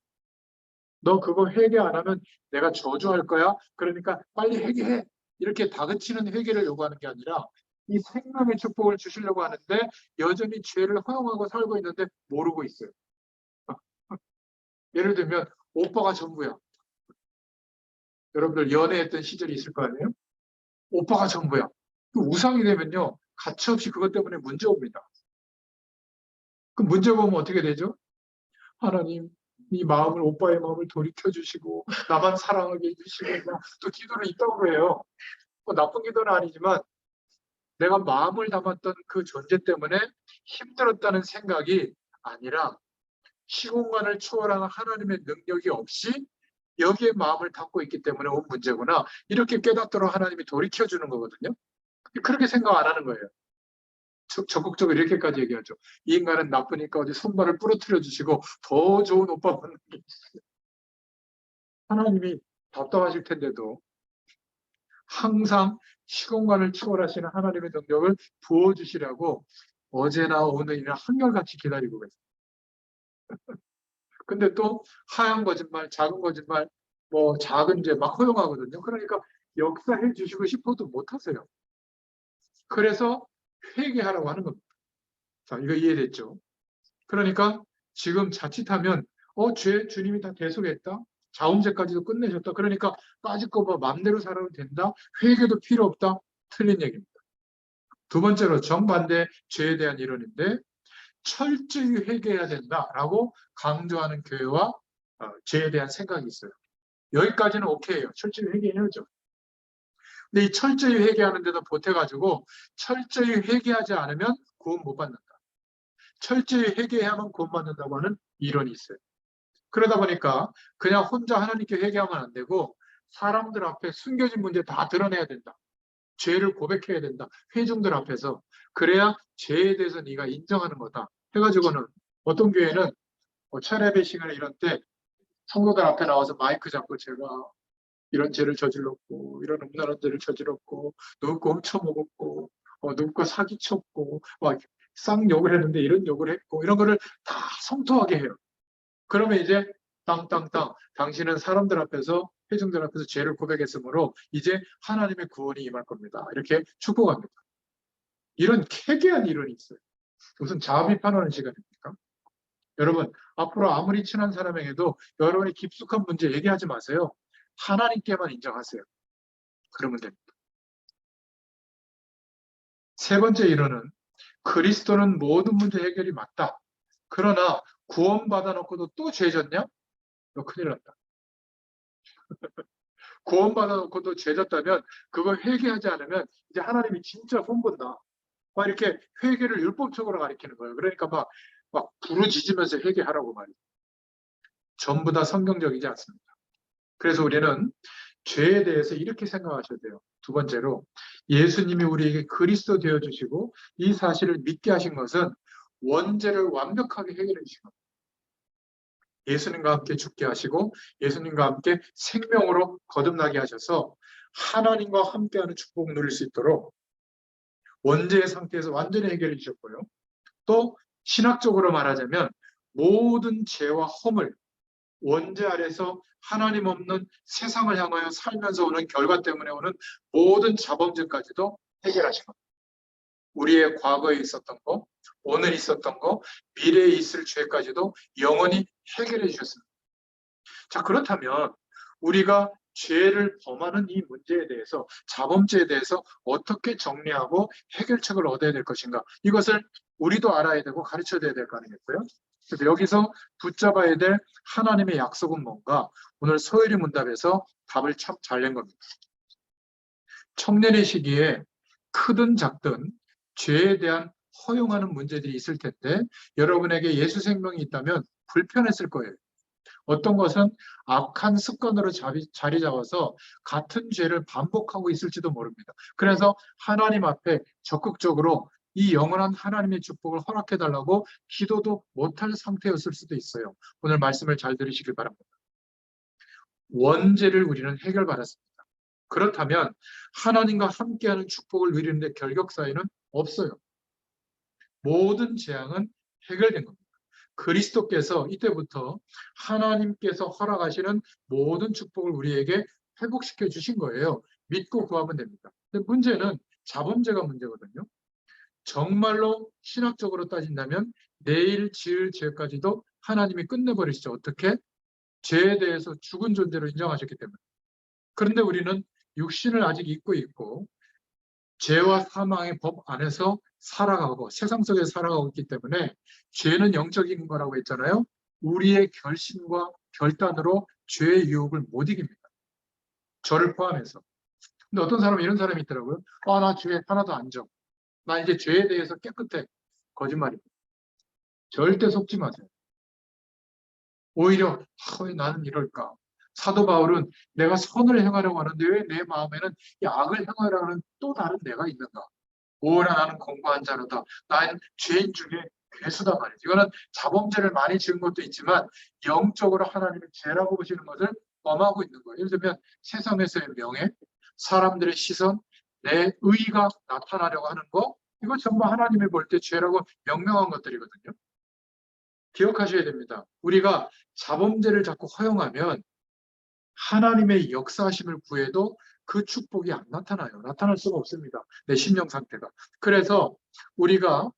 너 그거 회개 안 하면 내가 저주할 거야. 그러니까 빨리 회개해. 이렇게 다그치는 회개를 요구하는 게 아니라 이 생명의 축복을 주시려고 하는데 여전히 죄를 허용하고 살고 있는데 모르고 있어요. 예를 들면 오빠가 전부야. 여러분들 연애했던 시절이 있을 거 아니에요? 오빠가 전부야. 그 우상이 되면요. 가차없이 그것 때문에 문제 옵니다. 그 문제가 오면 어떻게 되죠? 하나님, 이 마음을, 오빠의 마음을 돌이켜 주시고, 나만 사랑하게 해주시고, 또 기도를 있다고 해요. 뭐 나쁜 기도는 아니지만, 내가 마음을 담았던 그 존재 때문에 힘들었다는 생각이 아니라, 시공간을 초월하는 하나님의 능력이 없이 여기에 마음을 담고 있기 때문에 온 문제구나. 이렇게 깨닫도록 하나님이 돌이켜 주는 거거든요. 그렇게 생각 안 하는 거예요. 적극적으로 이렇게까지 얘기하죠. 이 인간은 나쁘니까 어디 손발을 부러뜨려 주시고 더 좋은 오빠 만나게 해주세요. 하나님이 답답하실 텐데도 항상 시공간을 초월하시는 하나님의 능력을 부어주시라고 어제나 오늘이나 한결같이 기다리고 계세요. 근데 또 하얀 거짓말, 작은 거짓말, 뭐 작은 죄 막 허용하거든요. 그러니까 역사해 주시고 싶어도 못 하세요. 그래서 회개하라고 하는 겁니다. 자, 이거 이해됐죠? 그러니까 지금 자칫하면 주님이 다 대속했다. 자음죄까지도 끝내셨다. 그러니까 빠질 거 뭐 맘대로 살아도 된다. 회개도 필요 없다. 틀린 얘기입니다. 두 번째로 정반대 죄에 대한 이론인데 철저히 회개해야 된다라고 강조하는 교회와 죄에 대한 생각이 있어요. 여기까지는 오케이예요. 철저히 회개해야죠. 근데 이 철저히 회개하는데도 보태가지고 철저히 회개하지 않으면 구원 못 받는다. 철저히 회개해야만 구원받는다고 하는 이론이 있어요. 그러다 보니까 그냥 혼자 하나님께 회개하면 안 되고 사람들 앞에 숨겨진 문제 다 드러내야 된다. 죄를 고백해야 된다. 회중들 앞에서. 그래야 죄에 대해서 네가 인정하는 거다. 해가지고는 어떤 교회는 차례배 시간에 이런 때 성도들 앞에 나와서 마이크 잡고 제가 이런 죄를 저질렀고 이런 음란한 죄를 저질렀고 누구 거 훔쳐먹었고 누구 거 사기쳤고 막 쌍욕을 했는데 이런 욕을 했고 이런 거를 다 성토하게 해요. 그러면 이제 땅땅땅 당신은 사람들 앞에서 회중들 앞에서 죄를 고백했으므로 이제 하나님의 구원이 임할 겁니다. 이렇게 축복합니다. 이런 캐괴한 이론이 있어요. 무슨 자비판하는 시간입니까? 여러분 앞으로 아무리 친한 사람에게도 여러분의 깊숙한 문제 얘기하지 마세요. 하나님께만 인정하세요. 그러면 됩니다. 세 번째 이론은 그리스도는 모든 문제 해결이 맞다. 그러나 구원받아 놓고도 또 죄졌냐? 너 큰일 났다. 구원받아 놓고도 죄졌다면 그걸 회개하지 않으면 이제 하나님이 진짜 손본다. 막 이렇게 회개를 율법적으로 가리키는 거예요. 그러니까 막 부르짖으면서 회개하라고 말이에요. 전부 다 성경적이지 않습니다. 그래서 우리는 죄에 대해서 이렇게 생각하셔야 돼요. 두 번째로 예수님이 우리에게 그리스도 되어주시고 이 사실을 믿게 하신 것은 원죄를 완벽하게 해결해 주신 겁니다. 예수님과 함께 죽게 하시고 예수님과 함께 생명으로 거듭나게 하셔서 하나님과 함께하는 축복을 누릴 수 있도록 원죄의 상태에서 완전히 해결해 주셨고요. 또 신학적으로 말하자면 모든 죄와 허물, 원죄 아래서 하나님 없는 세상을 향하여 살면서 오는 결과 때문에 오는 모든 자범죄까지도 해결하신 겁니다. 우리의 과거에 있었던 거, 오늘 있었던 거, 미래에 있을 죄까지도 영원히 해결해 주셨습니다. 자, 그렇다면 우리가 죄를 범하는 이 문제에 대해서, 자범죄에 대해서 어떻게 정리하고 해결책을 얻어야 될 것인가? 이것을 우리도 알아야 되고 가르쳐야 될 거 아니겠어요? 그래서 여기서 붙잡아야 될 하나님의 약속은 뭔가? 오늘 서열이 문답에서 답을 참 잘 낸 겁니다. 청년의 시기에 크든 작든 죄에 대한 허용하는 문제들이 있을 텐데 여러분에게 예수 생명이 있다면 불편했을 거예요. 어떤 것은 악한 습관으로 자리 잡아서 같은 죄를 반복하고 있을지도 모릅니다. 그래서 하나님 앞에 적극적으로 이 영원한 하나님의 축복을 허락해달라고 기도도 못할 상태였을 수도 있어요. 오늘 말씀을 잘 들으시길 바랍니다. 원죄를 우리는 해결받았습니다. 그렇다면 하나님과 함께하는 축복을 누리는데 결격 사유는 없어요. 모든 재앙은 해결된 겁니다. 그리스도께서 이때부터 하나님께서 허락하시는 모든 축복을 우리에게 회복시켜 주신 거예요. 믿고 구하면 됩니다. 근데 문제는 자범죄가 문제거든요. 정말로 신학적으로 따진다면 내일 지을 죄까지도 하나님이 끝내버리시죠. 어떻게? 죄에 대해서 죽은 존재로 인정하셨기 때문에. 그런데 우리는 육신을 아직 입고 있고 죄와 사망의 법 안에서 살아가고 세상 속에 살아가고 있기 때문에 죄는 영적인 거라고 했잖아요. 우리의 결심과 결단으로 죄의 유혹을 못 이깁니다. 저를 포함해서. 근데 어떤 사람은 이런 사람이 있더라고요. 나 죄 하나도 안 져. 나 이제 죄에 대해서 깨끗해. 거짓말입니다. 절대 속지 마세요. 오히려 왜 나는 이럴까? 사도 바울은 내가 선을 행하려고 하는데 왜 내 마음에는 이 악을 행하려고 하는 또 다른 내가 있는가? 오라 나는 공고한 자로다. 나는 죄인 중에 괴수다 말이지. 이거는 자범죄를 많이 지은 것도 있지만 영적으로 하나님이 죄라고 보시는 것을 범하고 있는 거예요. 예를 들면 세상에서의 명예, 사람들의 시선, 내 의의가 나타나려고 하는 거, 이거 정말 하나님이 볼 때 죄라고 명명한 것들이거든요. 기억하셔야 됩니다. 우리가 자범죄를 자꾸 허용하면 하나님의 역사하심을 구해도 그 축복이 안 나타나요. 나타날 수가 없습니다. 내 심령 상태가. 그래서 우리가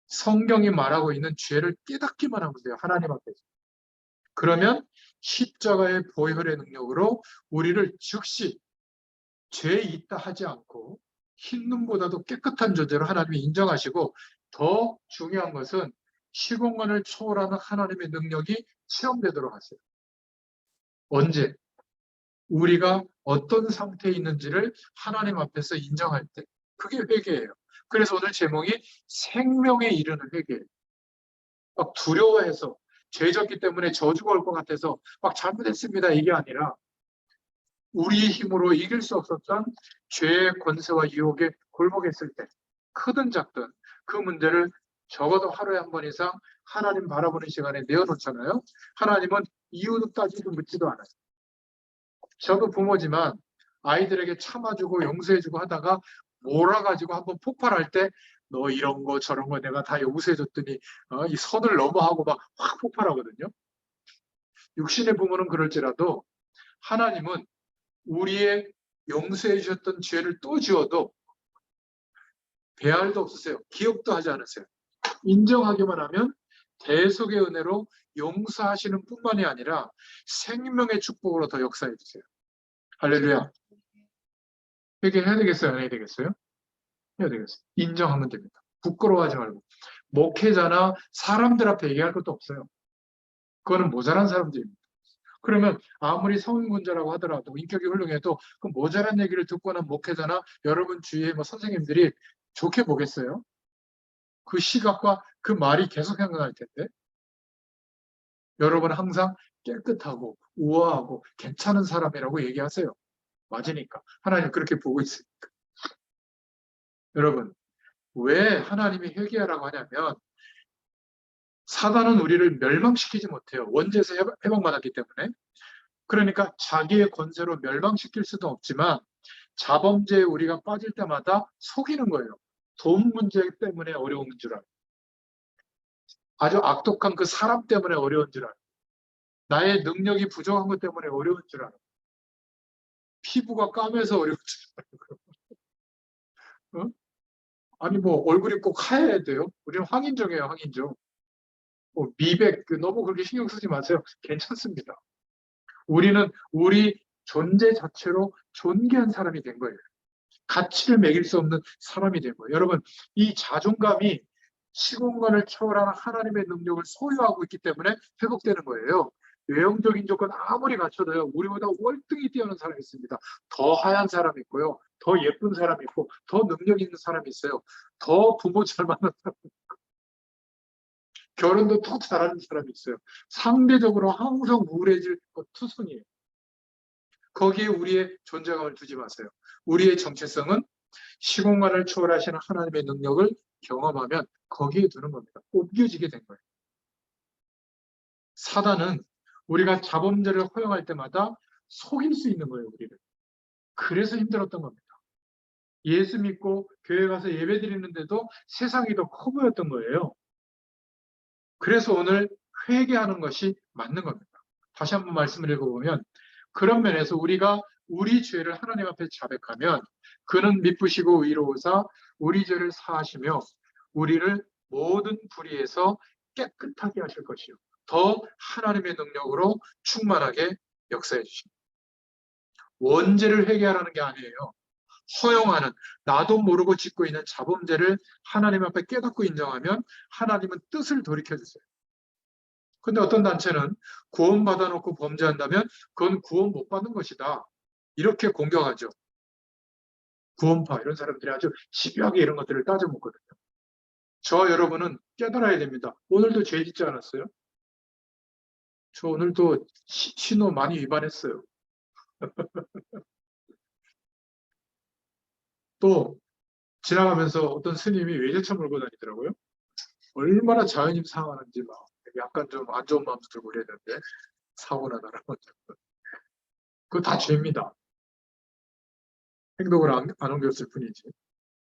성경이 말하고 있는 죄를 깨닫기만 하면 돼요. 하나님 앞에서. 그러면 십자가의 보혈의 능력으로 우리를 즉시 죄 있다 하지 않고 흰 눈보다도 깨끗한 존재로 하나님이 인정하시고 더 중요한 것은 시공간을 초월하는 하나님의 능력이 체험되도록 하세요. 언제? 우리가 어떤 상태에 있는지를 하나님 앞에서 인정할 때 그게 회개예요. 그래서 오늘 제목이 생명에 이르는 회개예요. 막 두려워해서 죄졌기 때문에 저주가 올 것 같아서 막 잘못했습니다 이게 아니라 우리의 힘으로 이길 수 없었던 죄의 권세와 유혹에 굴복했을 때 크든 작든 그 문제를 적어도 하루에 한 번 이상 하나님 바라보는 시간에 내어놓잖아요. 하나님은 이유도 따지도 묻지도 않아요. 저도 부모지만 아이들에게 참아주고 용서해주고 하다가 몰아가지고 한번 폭발할 때 너 이런 거 저런 거 내가 다 용서해줬더니 이 선을 넘어하고 막 확 폭발하거든요. 육신의 부모는 그럴지라도 하나님은 우리의 용서해 주셨던 죄를 또 지어도 배알도 없으세요. 기억도 하지 않으세요. 인정하기만 하면 대속의 은혜로 용서하시는 뿐만이 아니라 생명의 축복으로 더 역사해 주세요. 할렐루야. 회개해야 되겠어요? 안 해야 되겠어요? 해야 되겠어요. 인정하면 됩니다. 부끄러워하지 말고. 목회자나 사람들 앞에 얘기할 것도 없어요. 그거는 모자란 사람들입니다. 그러면 아무리 성인군자라고 하더라도 인격이 훌륭해도 그 모자란 얘기를 듣거나 목회자나 여러분 주위의 뭐 선생님들이 좋게 보겠어요? 그 시각과 그 말이 계속 생각날 텐데 여러분은 항상 깨끗하고 우아하고 괜찮은 사람이라고 얘기하세요. 맞으니까. 하나님 그렇게 보고 있으니까. 여러분 왜 하나님이 회개하라고 하냐면 사단은 우리를 멸망시키지 못해요. 원죄에서 해방받았기 때문에. 그러니까 자기의 권세로 멸망시킬 수도 없지만 자범죄에 우리가 빠질 때마다 속이는 거예요. 돈 문제 때문에 어려운 줄 알아요. 아주 악독한 그 사람 때문에 어려운 줄 알아요. 나의 능력이 부족한 것 때문에 어려운 줄 알아요. 피부가 까매서 어려운 줄 알아요. 어? 아니 뭐 얼굴이 꼭 하얘야 돼요? 우리는 황인종이에요, 황인종. 미백, 너무 그렇게 신경 쓰지 마세요. 괜찮습니다. 우리는 우리 존재 자체로 존귀한 사람이 된 거예요. 가치를 매길 수 없는 사람이 된 거예요. 여러분, 이 자존감이 시공간을 초월하는 하나님의 능력을 소유하고 있기 때문에 회복되는 거예요. 외형적인 조건 아무리 갖춰도요, 우리보다 월등히 뛰어난 사람이 있습니다. 더 하얀 사람이 있고요, 더 예쁜 사람이 있고, 더 능력 있는 사람이 있어요. 더 부모 잘 만난 사람이 있고, 결혼도 더 잘하는 사람이 있어요. 상대적으로 항상 우울해질 것 투성이에요. 거기에 우리의 존재감을 두지 마세요. 우리의 정체성은 시공간을 초월하시는 하나님의 능력을 경험하면 거기에 두는 겁니다. 옮겨지게 된 거예요. 사단은 우리가 자범죄를 허용할 때마다 속일 수 있는 거예요, 우리를. 그래서 힘들었던 겁니다. 예수 믿고 교회 가서 예배 드리는데도 세상이 더 커 보였던 거예요. 그래서 오늘 회개하는 것이 맞는 겁니다. 다시 한번 말씀을 읽어보면, 그런 면에서 우리가 우리 죄를 하나님 앞에 자백하면 그는 미쁘시고 의로우사 우리 죄를 사하시며 우리를 모든 불의에서 깨끗하게 하실 것이요 더 하나님의 능력으로 충만하게 역사해 주십니다. 원죄를 회개하라는 게 아니에요. 허용하는, 나도 모르고 짓고 있는 자범죄를 하나님 앞에 깨닫고 인정하면 하나님은 뜻을 돌이켜 주세요. 근데 어떤 단체는 구원받아 놓고 범죄한다면 그건 구원 못 받는 것이다, 이렇게 공격하죠. 구원파 이런 사람들이 아주 집요하게 이런 것들을 따져 묻거든요. 저와 여러분은 깨달아야 됩니다. 오늘도 죄 짓지 않았어요? 저 오늘도 신호 많이 위반했어요. 또 지나가면서 어떤 스님이 외제차 몰고 다니더라고요. 얼마나 자연임 상하는지 막 약간 좀 안 좋은 마음도 들고 그랬는데 사고나 나라고. 그거 다 죄입니다. 행동을 안 옮겼을 뿐이지.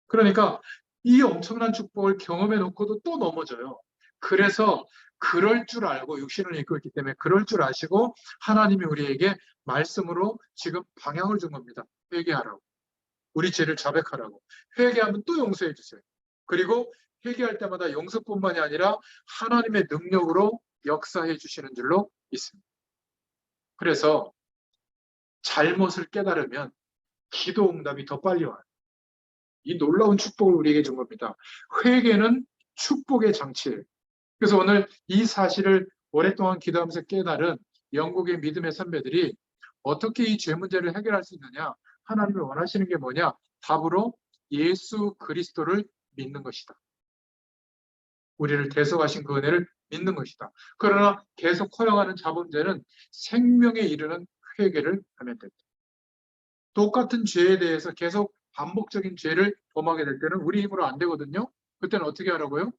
그러니까 이 엄청난 축복을 경험해 놓고도 또 넘어져요. 그래서 그럴 줄 알고 육신을 입고 있기 때문에 그럴 줄 아시고 하나님이 우리에게 말씀으로 지금 방향을 준 겁니다. 회개하라고. 우리 죄를 자백하라고. 회개하면 또 용서해 주세요. 그리고 회개할 때마다 용서뿐만이 아니라 하나님의 능력으로 역사해 주시는 줄로 믿습니다. 그래서 잘못을 깨달으면 기도 응답이 더 빨리 와요. 이 놀라운 축복을 우리에게 준 겁니다. 회개는 축복의 장치예요. 그래서 오늘 이 사실을 오랫동안 기도하면서 깨달은 영국의 믿음의 선배들이 어떻게 이 죄 문제를 해결할 수 있느냐, 하나님이 원하시는 게 뭐냐, 답으로 예수 그리스도를 믿는 것이다. 우리를 대속하신 그 은혜를 믿는 것이다. 그러나 계속 허용하는 자범죄는 생명에 이르는 회개를 하면 된다. 똑같은 죄에 대해서 계속 반복적인 죄를 범하게 될 때는 우리 힘으로 안 되거든요. 그때는 어떻게 하라고요?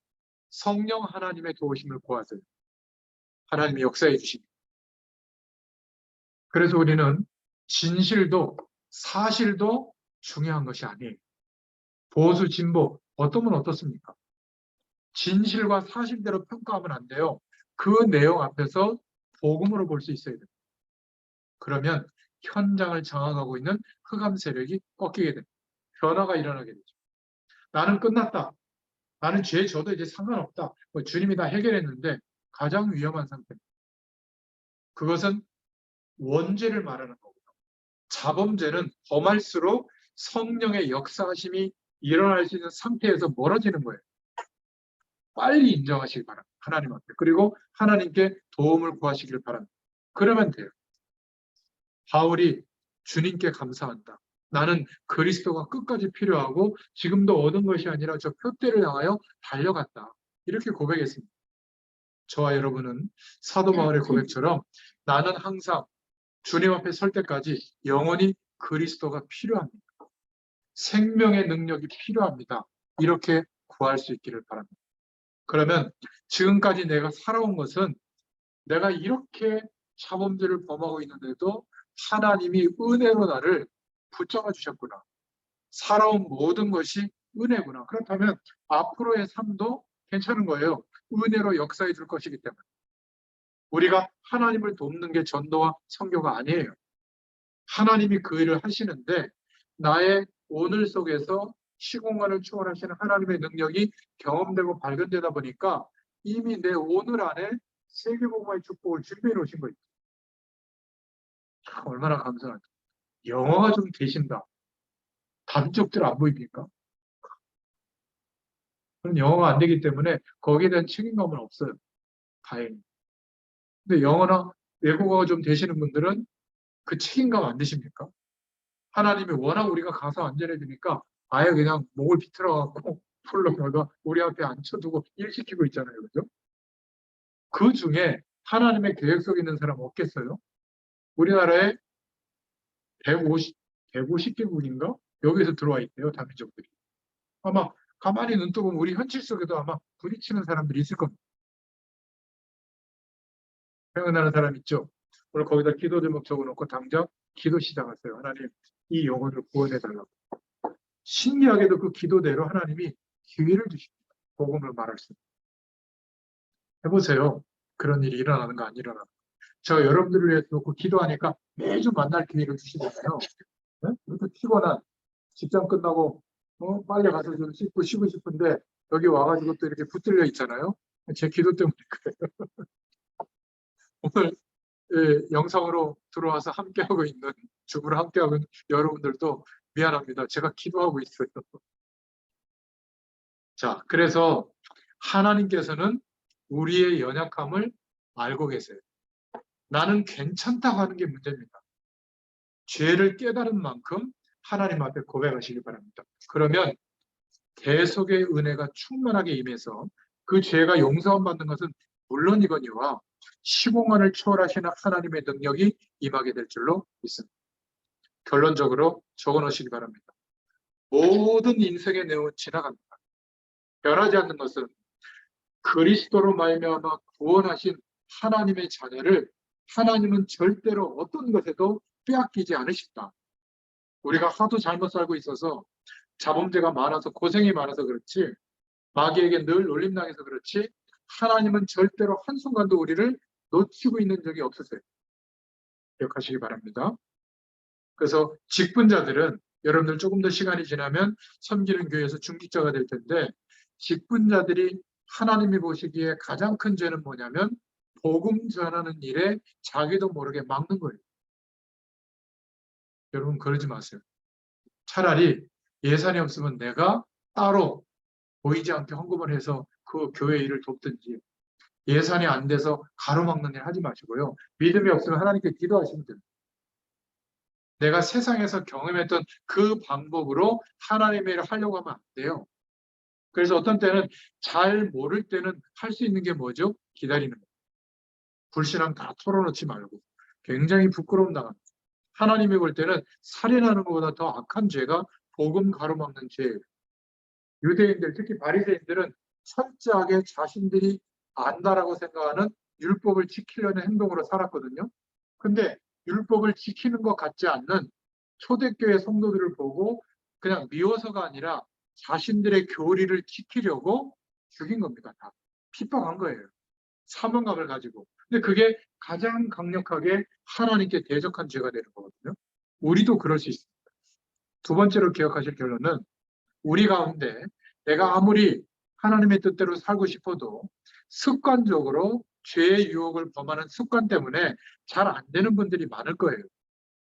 성령 하나님의 도우심을 구하세요. 하나님이 역사해 주십니다. 그래서 우리는 진실도 사실도 중요한 것이 아니에요. 보수, 진보, 어떤 분 어떻습니까? 진실과 사실대로 평가하면 안 돼요. 그 내용 앞에서 복음으로 볼 수 있어야 돼요. 그러면 현장을 장악하고 있는 흑암 세력이 꺾이게 됩니다. 변화가 일어나게 되죠. 나는 끝났다. 나는 죄 져도 이제 상관없다. 주님이 다 해결했는데 가장 위험한 상태입니다. 그것은 원죄를 말하는 거고요. 자범죄는 범할수록 성령의 역사하심이 일어날 수 있는 상태에서 멀어지는 거예요. 빨리 인정하시기 바랍니다. 하나님 앞에. 그리고 하나님께 도움을 구하시길 바랍니다. 그러면 돼요. 바울이 주님께 감사한다. 나는 그리스도가 끝까지 필요하고 지금도 얻은 것이 아니라 저 표대를 향하여 달려갔다. 이렇게 고백했습니다. 저와 여러분은 사도 바울의 고백처럼 나는 항상 주님 앞에 설 때까지 영원히 그리스도가 필요합니다. 생명의 능력이 필요합니다. 이렇게 구할 수 있기를 바랍니다. 그러면 지금까지 내가 살아온 것은 내가 이렇게 자범죄를 범하고 있는데도 하나님이 은혜로 나를 붙잡아 주셨구나. 살아온 모든 것이 은혜구나. 그렇다면 앞으로의 삶도 괜찮은 거예요. 은혜로 역사해 줄 것이기 때문에. 우리가 하나님을 돕는 게 전도와 선교가 아니에요. 하나님이 그 일을 하시는데 나의 오늘 속에서 시공간을 초월하시는 하나님의 능력이 경험되고 발견되다 보니까 이미 내 오늘 안에 세계복음화의 축복을 준비해 놓으신 거 있죠. 얼마나 감사하죠. 영어가 좀 되신다. 다른 쪽들 안 보입니까? 그럼 영어가 안 되기 때문에 거기에 대한 책임감은 없어요. 다행히. 근데 영어나 외국어가 좀 되시는 분들은 그 책임감 안 드십니까? 하나님이 워낙 우리가 가서 안전해주니까 아예 그냥 목을 비틀어갖고 풀러다가 우리 앞에 앉혀두고 일 시키고 있잖아요. 그죠? 그 중에 하나님의 계획 속에 있는 사람 없겠어요? 우리나라에 150개국인가? 여기서 들어와 있대요. 다민족들이. 아마 가만히 눈 뜨고 우리 현실 속에도 아마 부딪히는 사람들이 있을 겁니다. 생각나는 사람 있죠? 오늘 거기다 기도 제목 적어놓고 당장 기도 시작하세요. 하나님, 이 영혼을 구원해달라고. 신기하게도 그 기도대로 하나님이 기회를 주십니다. 복음을 말할 수 있는. 해보세요. 그런 일이 일어나는 거 안 일어나는 거. 제가 여러분들을 위해서 놓고 기도하니까 매주 만날 기회를 주시잖아요. 네? 이렇게 피곤한 직장 끝나고 빨리 가서 좀 씻고 쉬고 싶은데 여기 와가지고 또 이렇게 붙들려 있잖아요. 제 기도 때문에 그래요. 오늘 영상으로 들어와서 함께하고 있는 주부를 함께하고 있는 여러분들도 미안합니다. 제가 기도하고 있어요. 자, 그래서 하나님께서는 우리의 연약함을 알고 계세요. 나는 괜찮다고 하는 게 문제입니다. 죄를 깨달은 만큼 하나님 앞에 고백하시기 바랍니다. 그러면 대속의 은혜가 충만하게 임해서 그 죄가 용서받는 것은 물론이거니와 시공간을 초월하시는 하나님의 능력이 임하게 될 줄로 믿습니다. 결론적으로 적어놓으시기 바랍니다. 모든 인생의 내용은 지나갑니다. 변하지 않는 것은 그리스도로 말미암아 구원하신 하나님의 자녀를 하나님은 절대로 어떤 것에도 빼앗기지 않으신다. 우리가 하도 잘못 살고 있어서 자범죄가 많아서 고생이 많아서 그렇지 마귀에게 늘 놀림당해서 그렇지 하나님은 절대로 한순간도 우리를 놓치고 있는 적이 없으세요. 기억하시기 바랍니다. 그래서 직분자들은 여러분들 조금 더 시간이 지나면 섬기는 교회에서 중직자가 될 텐데 직분자들이 하나님이 보시기에 가장 큰 죄는 뭐냐면 복음 전하는 일에 자기도 모르게 막는 거예요. 여러분 그러지 마세요. 차라리 예산이 없으면 내가 따로 보이지 않게 헌금을 해서 그 교회 일을 돕든지 예산이 안 돼서 가로막는 일 하지 마시고요. 믿음이 없으면 하나님께 기도하시면 됩니다. 내가 세상에서 경험했던 그 방법으로 하나님의 일을 하려고 하면 안 돼요. 그래서 어떤 때는 잘 모를 때는 할 수 있는 게 뭐죠? 기다리는 거예요. 불신앙 다 털어놓지 말고 굉장히 부끄러움 당합니다. 하나님이 볼 때는 살인하는 것보다 더 악한 죄가 복음 가로막는 죄예요. 유대인들 특히 바리새인들은 철저하게 자신들이 안다라고 생각하는 율법을 지키려는 행동으로 살았거든요. 근데 율법을 지키는 것 같지 않는 초대교회 성도들을 보고 그냥 미워서가 아니라 자신들의 교리를 지키려고 죽인 겁니다. 다 핍박한 거예요. 사명감을 가지고. 근데 그게 가장 강력하게 하나님께 대적한 죄가 되는 거거든요. 우리도 그럴 수 있습니다. 두 번째로 기억하실 결론은 우리 가운데 내가 아무리 하나님의 뜻대로 살고 싶어도 습관적으로 죄의 유혹을 범하는 습관 때문에 잘 안 되는 분들이 많을 거예요.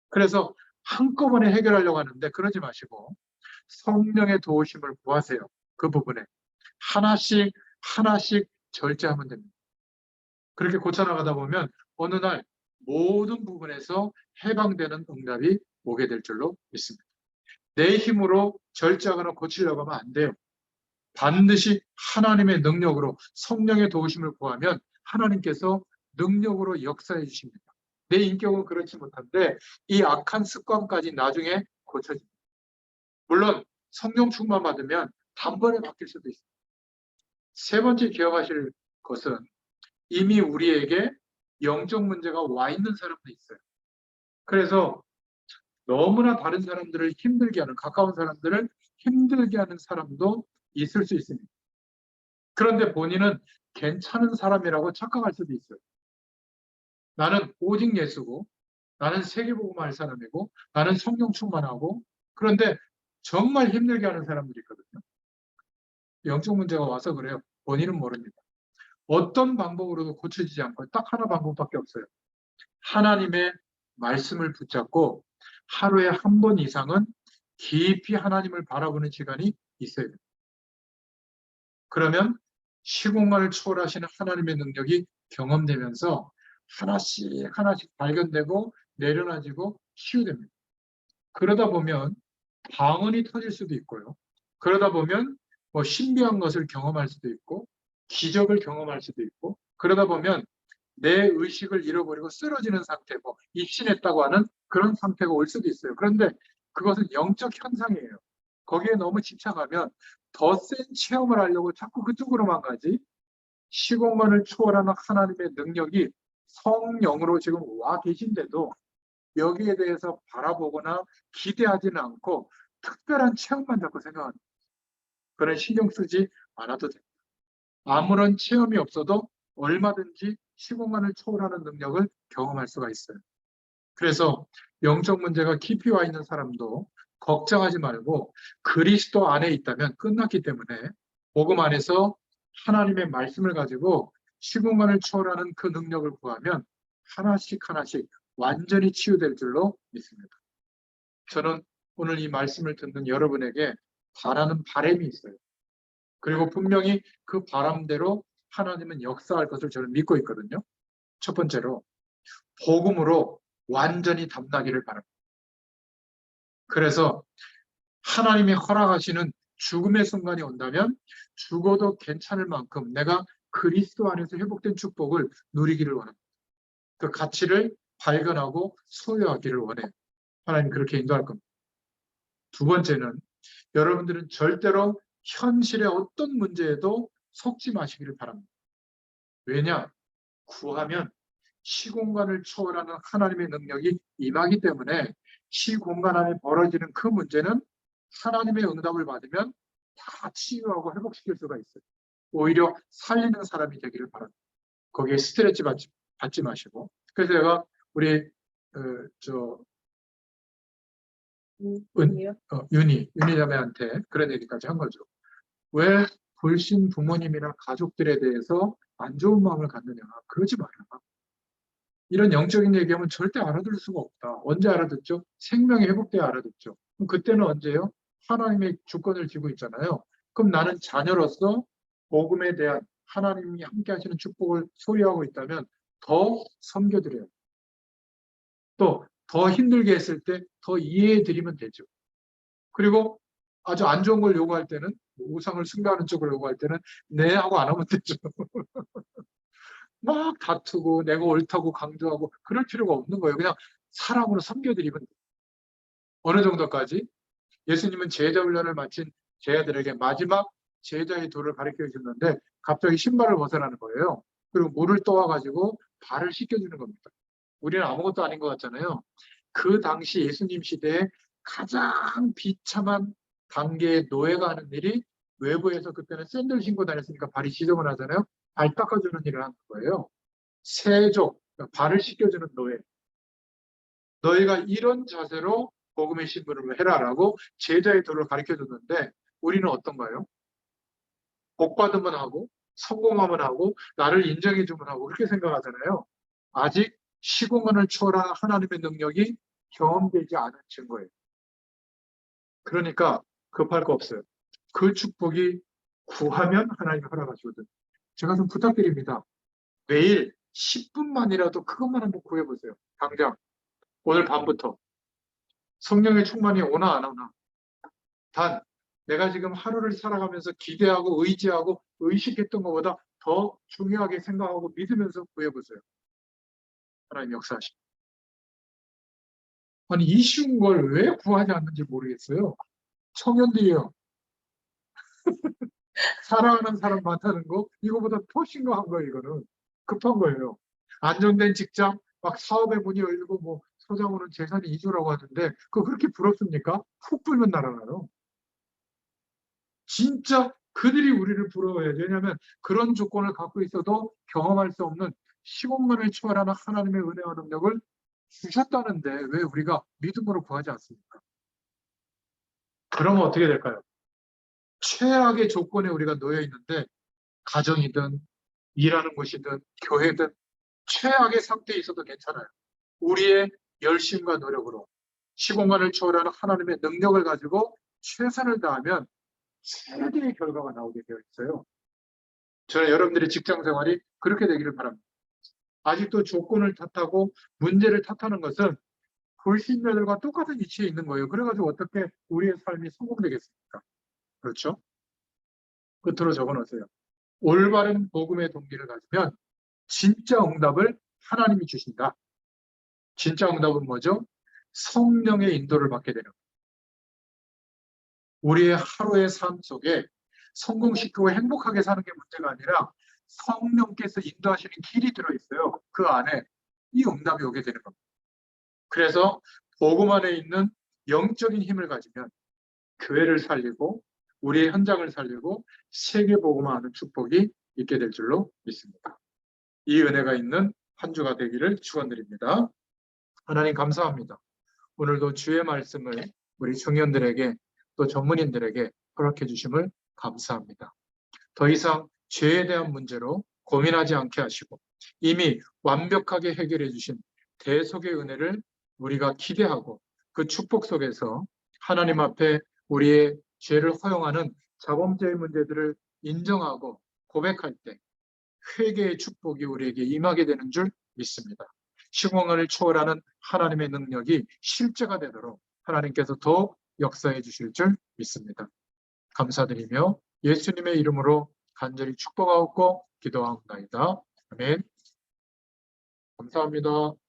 그래서 한꺼번에 해결하려고 하는데 그러지 마시고 성령의 도우심을 구하세요. 그 부분에 하나씩 하나씩 절제하면 됩니다. 그렇게 고쳐나가다 보면 어느 날 모든 부분에서 해방되는 응답이 오게 될 줄로 믿습니다. 내 힘으로 절제하거나 고치려고 하면 안 돼요. 반드시 하나님의 능력으로 성령의 도우심을 구하면 하나님께서 능력으로 역사해 주십니다. 내 인격은 그렇지 못한데 이 악한 습관까지 나중에 고쳐집니다. 물론 성령 충만 받으면 단번에 바뀔 수도 있습니다. 세 번째 기억하실 것은 이미 우리에게 영적 문제가 와 있는 사람도 있어요. 그래서 너무나 다른 사람들을 힘들게 하는, 가까운 사람들을 힘들게 하는 사람도 있을 수 있습니다. 그런데 본인은 괜찮은 사람이라고 착각할 수도 있어요. 나는 오직 예수고, 나는 세계복음 할 사람이고, 나는 성령 충만하고, 그런데 정말 힘들게 하는 사람들이 있거든요. 영적 문제가 와서 그래요. 본인은 모릅니다. 어떤 방법으로도 고쳐지지 않고 딱 하나 방법밖에 없어요. 하나님의 말씀을 붙잡고 하루에 한 번 이상은 깊이 하나님을 바라보는 시간이 있어야 돼요. 그러면 시공간을 초월하시는 하나님의 능력이 경험되면서 하나씩 하나씩 발견되고 내려놔지고 치유됩니다. 그러다 보면 방언이 터질 수도 있고요. 그러다 보면 뭐 신비한 것을 경험할 수도 있고 기적을 경험할 수도 있고 그러다 보면 내 의식을 잃어버리고 쓰러지는 상태, 뭐 입신했다고 하는 그런 상태가 올 수도 있어요. 그런데 그것은 영적 현상이에요. 거기에 너무 집착하면 더 센 체험을 하려고 자꾸 그쪽으로만 가지 시공간을 초월하는 하나님의 능력이 성령으로 지금 와 계신데도 여기에 대해서 바라보거나 기대하지는 않고 특별한 체험만 자꾸 생각합니다. 그런 신경 쓰지 않아도 됩니다. 아무런 체험이 없어도 얼마든지 시공간을 초월하는 능력을 경험할 수가 있어요. 그래서 영적 문제가 깊이 와 있는 사람도 걱정하지 말고 그리스도 안에 있다면 끝났기 때문에 복음 안에서 하나님의 말씀을 가지고 시공간을 초월하는 그 능력을 구하면 하나씩 하나씩 완전히 치유될 줄로 믿습니다. 저는 오늘 이 말씀을 듣는 여러분에게 바라는 바람이 있어요. 그리고 분명히 그 바람대로 하나님은 역사할 것을 저는 믿고 있거든요. 첫 번째로 복음으로 완전히 담나기를 바랍니다. 그래서 하나님이 허락하시는 죽음의 순간이 온다면 죽어도 괜찮을 만큼 내가 그리스도 안에서 회복된 축복을 누리기를 원합니다. 그 가치를 발견하고 소유하기를 원해요. 하나님 그렇게 인도할 겁니다. 두 번째는 여러분들은 절대로 현실의 어떤 문제에도 속지 마시기를 바랍니다. 왜냐? 구하면 시공간을 초월하는 하나님의 능력이 임하기 때문에 시공간 안에 벌어지는 그 문제는 하나님의 응답을 받으면 다 치유하고 회복시킬 수가 있어요. 오히려 살리는 사람이 되기를 바랍니다. 거기에 스트레스 받지 마시고. 그래서 제가 우리 윤희 자매한테 그런 얘기까지 한 거죠. 왜 불신 부모님이나 가족들에 대해서 안 좋은 마음을 갖느냐. 그러지 마라. 이런 영적인 얘기하면 절대 알아들을 수가 없다. 언제 알아듣죠? 생명이 회복돼야 알아듣죠. 그럼 그때는 언제요? 하나님의 주권을 쥐고 있잖아요. 그럼 나는 자녀로서 복음에 대한 하나님이 함께 하시는 축복을 소유하고 있다면 더 섬겨드려요. 또 더 힘들게 했을 때 더 이해해 드리면 되죠. 그리고 아주 안 좋은 걸 요구할 때는 우상을 숭배하는 쪽을 요구할 때는 네 하고 안 하면 되죠. 막 다투고 내가 옳다고 강조하고 그럴 필요가 없는 거예요. 그냥 사랑으로 섬겨드리면 돼요. 어느 정도까지? 예수님은 제자 훈련을 마친 제자들에게 마지막 제자의 도를 가르쳐 주셨는데 갑자기 신발을 벗어나는 거예요. 그리고 물을 떠와가지고 발을 씻겨주는 겁니다. 우리는 아무것도 아닌 것 같잖아요. 그 당시 예수님 시대에 가장 비참한 단계의 노예가 하는 일이 외부에서 그때는 샌들 신고 다녔으니까 발이 지저분하잖아요. 발 닦아주는 일을 하는 거예요. 세족, 발을 씻겨주는 노예. 너희가 이런 자세로 복음의 신분을 해라라고 제자의 도를 가르쳐줬는데 우리는 어떤가요? 복받으면 하고 성공하면 하고 나를 인정해주면 하고 그렇게 생각하잖아요. 아직 시공간을 초월한 하나님의 능력이 경험되지 않은 증거예요. 그러니까 급할 거 없어요. 그 축복이 구하면 하나님이 허락하시거든요. 제가 좀 부탁드립니다. 매일 10분만이라도 그것만 한번 구해보세요. 당장 오늘 밤부터 성령의 충만이 오나 안 오나. 단 내가 지금 하루를 살아가면서 기대하고 의지하고 의식했던 것보다 더 중요하게 생각하고 믿으면서 구해보세요. 하나님 역사하십니다. 아니 이 쉬운 걸 왜 구하지 않는지 모르겠어요. 청년들이요. 사랑하는 사람 많다는 거 이거보다 더 심각한 거예요. 이거는 급한 거예요. 안정된 직장 막 사업의 문이 열리고 뭐 소장으로는 재산이 이주라고 하는데 그거 그렇게 부럽습니까? 훅 불면 날아가요. 진짜 그들이 우리를 부러워해야죠. 왜냐하면 그런 조건을 갖고 있어도 경험할 수 없는 시공간을 초월하는 하나님의 은혜와 능력을 주셨다는데 왜 우리가 믿음으로 구하지 않습니까? 그러면 어떻게 될까요? 최악의 조건에 우리가 놓여 있는데 가정이든 일하는 곳이든 교회든 최악의 상태에 있어도 괜찮아요. 우리의 열심과 노력으로 시공간을 초월하는 하나님의 능력을 가지고 최선을 다하면 최대의 결과가 나오게 되어 있어요. 저는 여러분들의 직장 생활이 그렇게 되기를 바랍니다. 아직도 조건을 탓하고 문제를 탓하는 것은 불신자들과 똑같은 위치에 있는 거예요. 그래가지고 어떻게 우리의 삶이 성공되겠습니까? 그렇죠? 끝으로 적어놓으세요. 올바른 복음의 동기를 가지면 진짜 응답을 하나님이 주신다. 진짜 응답은 뭐죠? 성령의 인도를 받게 되는 거예요. 우리의 하루의 삶 속에 성공시키고 행복하게 사는 게 문제가 아니라 성령께서 인도하시는 길이 들어있어요. 그 안에 이 응답이 오게 되는 겁니다. 그래서 복음 안에 있는 영적인 힘을 가지면 교회를 살리고 우리의 현장을 살리고 세계 복음화하는 축복이 있게 될 줄로 믿습니다. 이 은혜가 있는 한 주가 되기를 축원드립니다. 하나님 감사합니다. 오늘도 주의 말씀을 우리 청년들에게 또 전문인들에게 허락해 주심을 감사합니다. 더 이상 죄에 대한 문제로 고민하지 않게 하시고 이미 완벽하게 해결해 주신 대속의 은혜를 우리가 기대하고 그 축복 속에서 하나님 앞에 우리의 죄를 허용하는 자범죄의 문제들을 인정하고 고백할 때 회개의 축복이 우리에게 임하게 되는 줄 믿습니다. 시공간을 초월하는 하나님의 능력이 실제가 되도록 하나님께서 더욱 역사해 주실 줄 믿습니다. 감사드리며 예수님의 이름으로 간절히 축복하옵고 기도하옵나이다. 아멘. 감사합니다.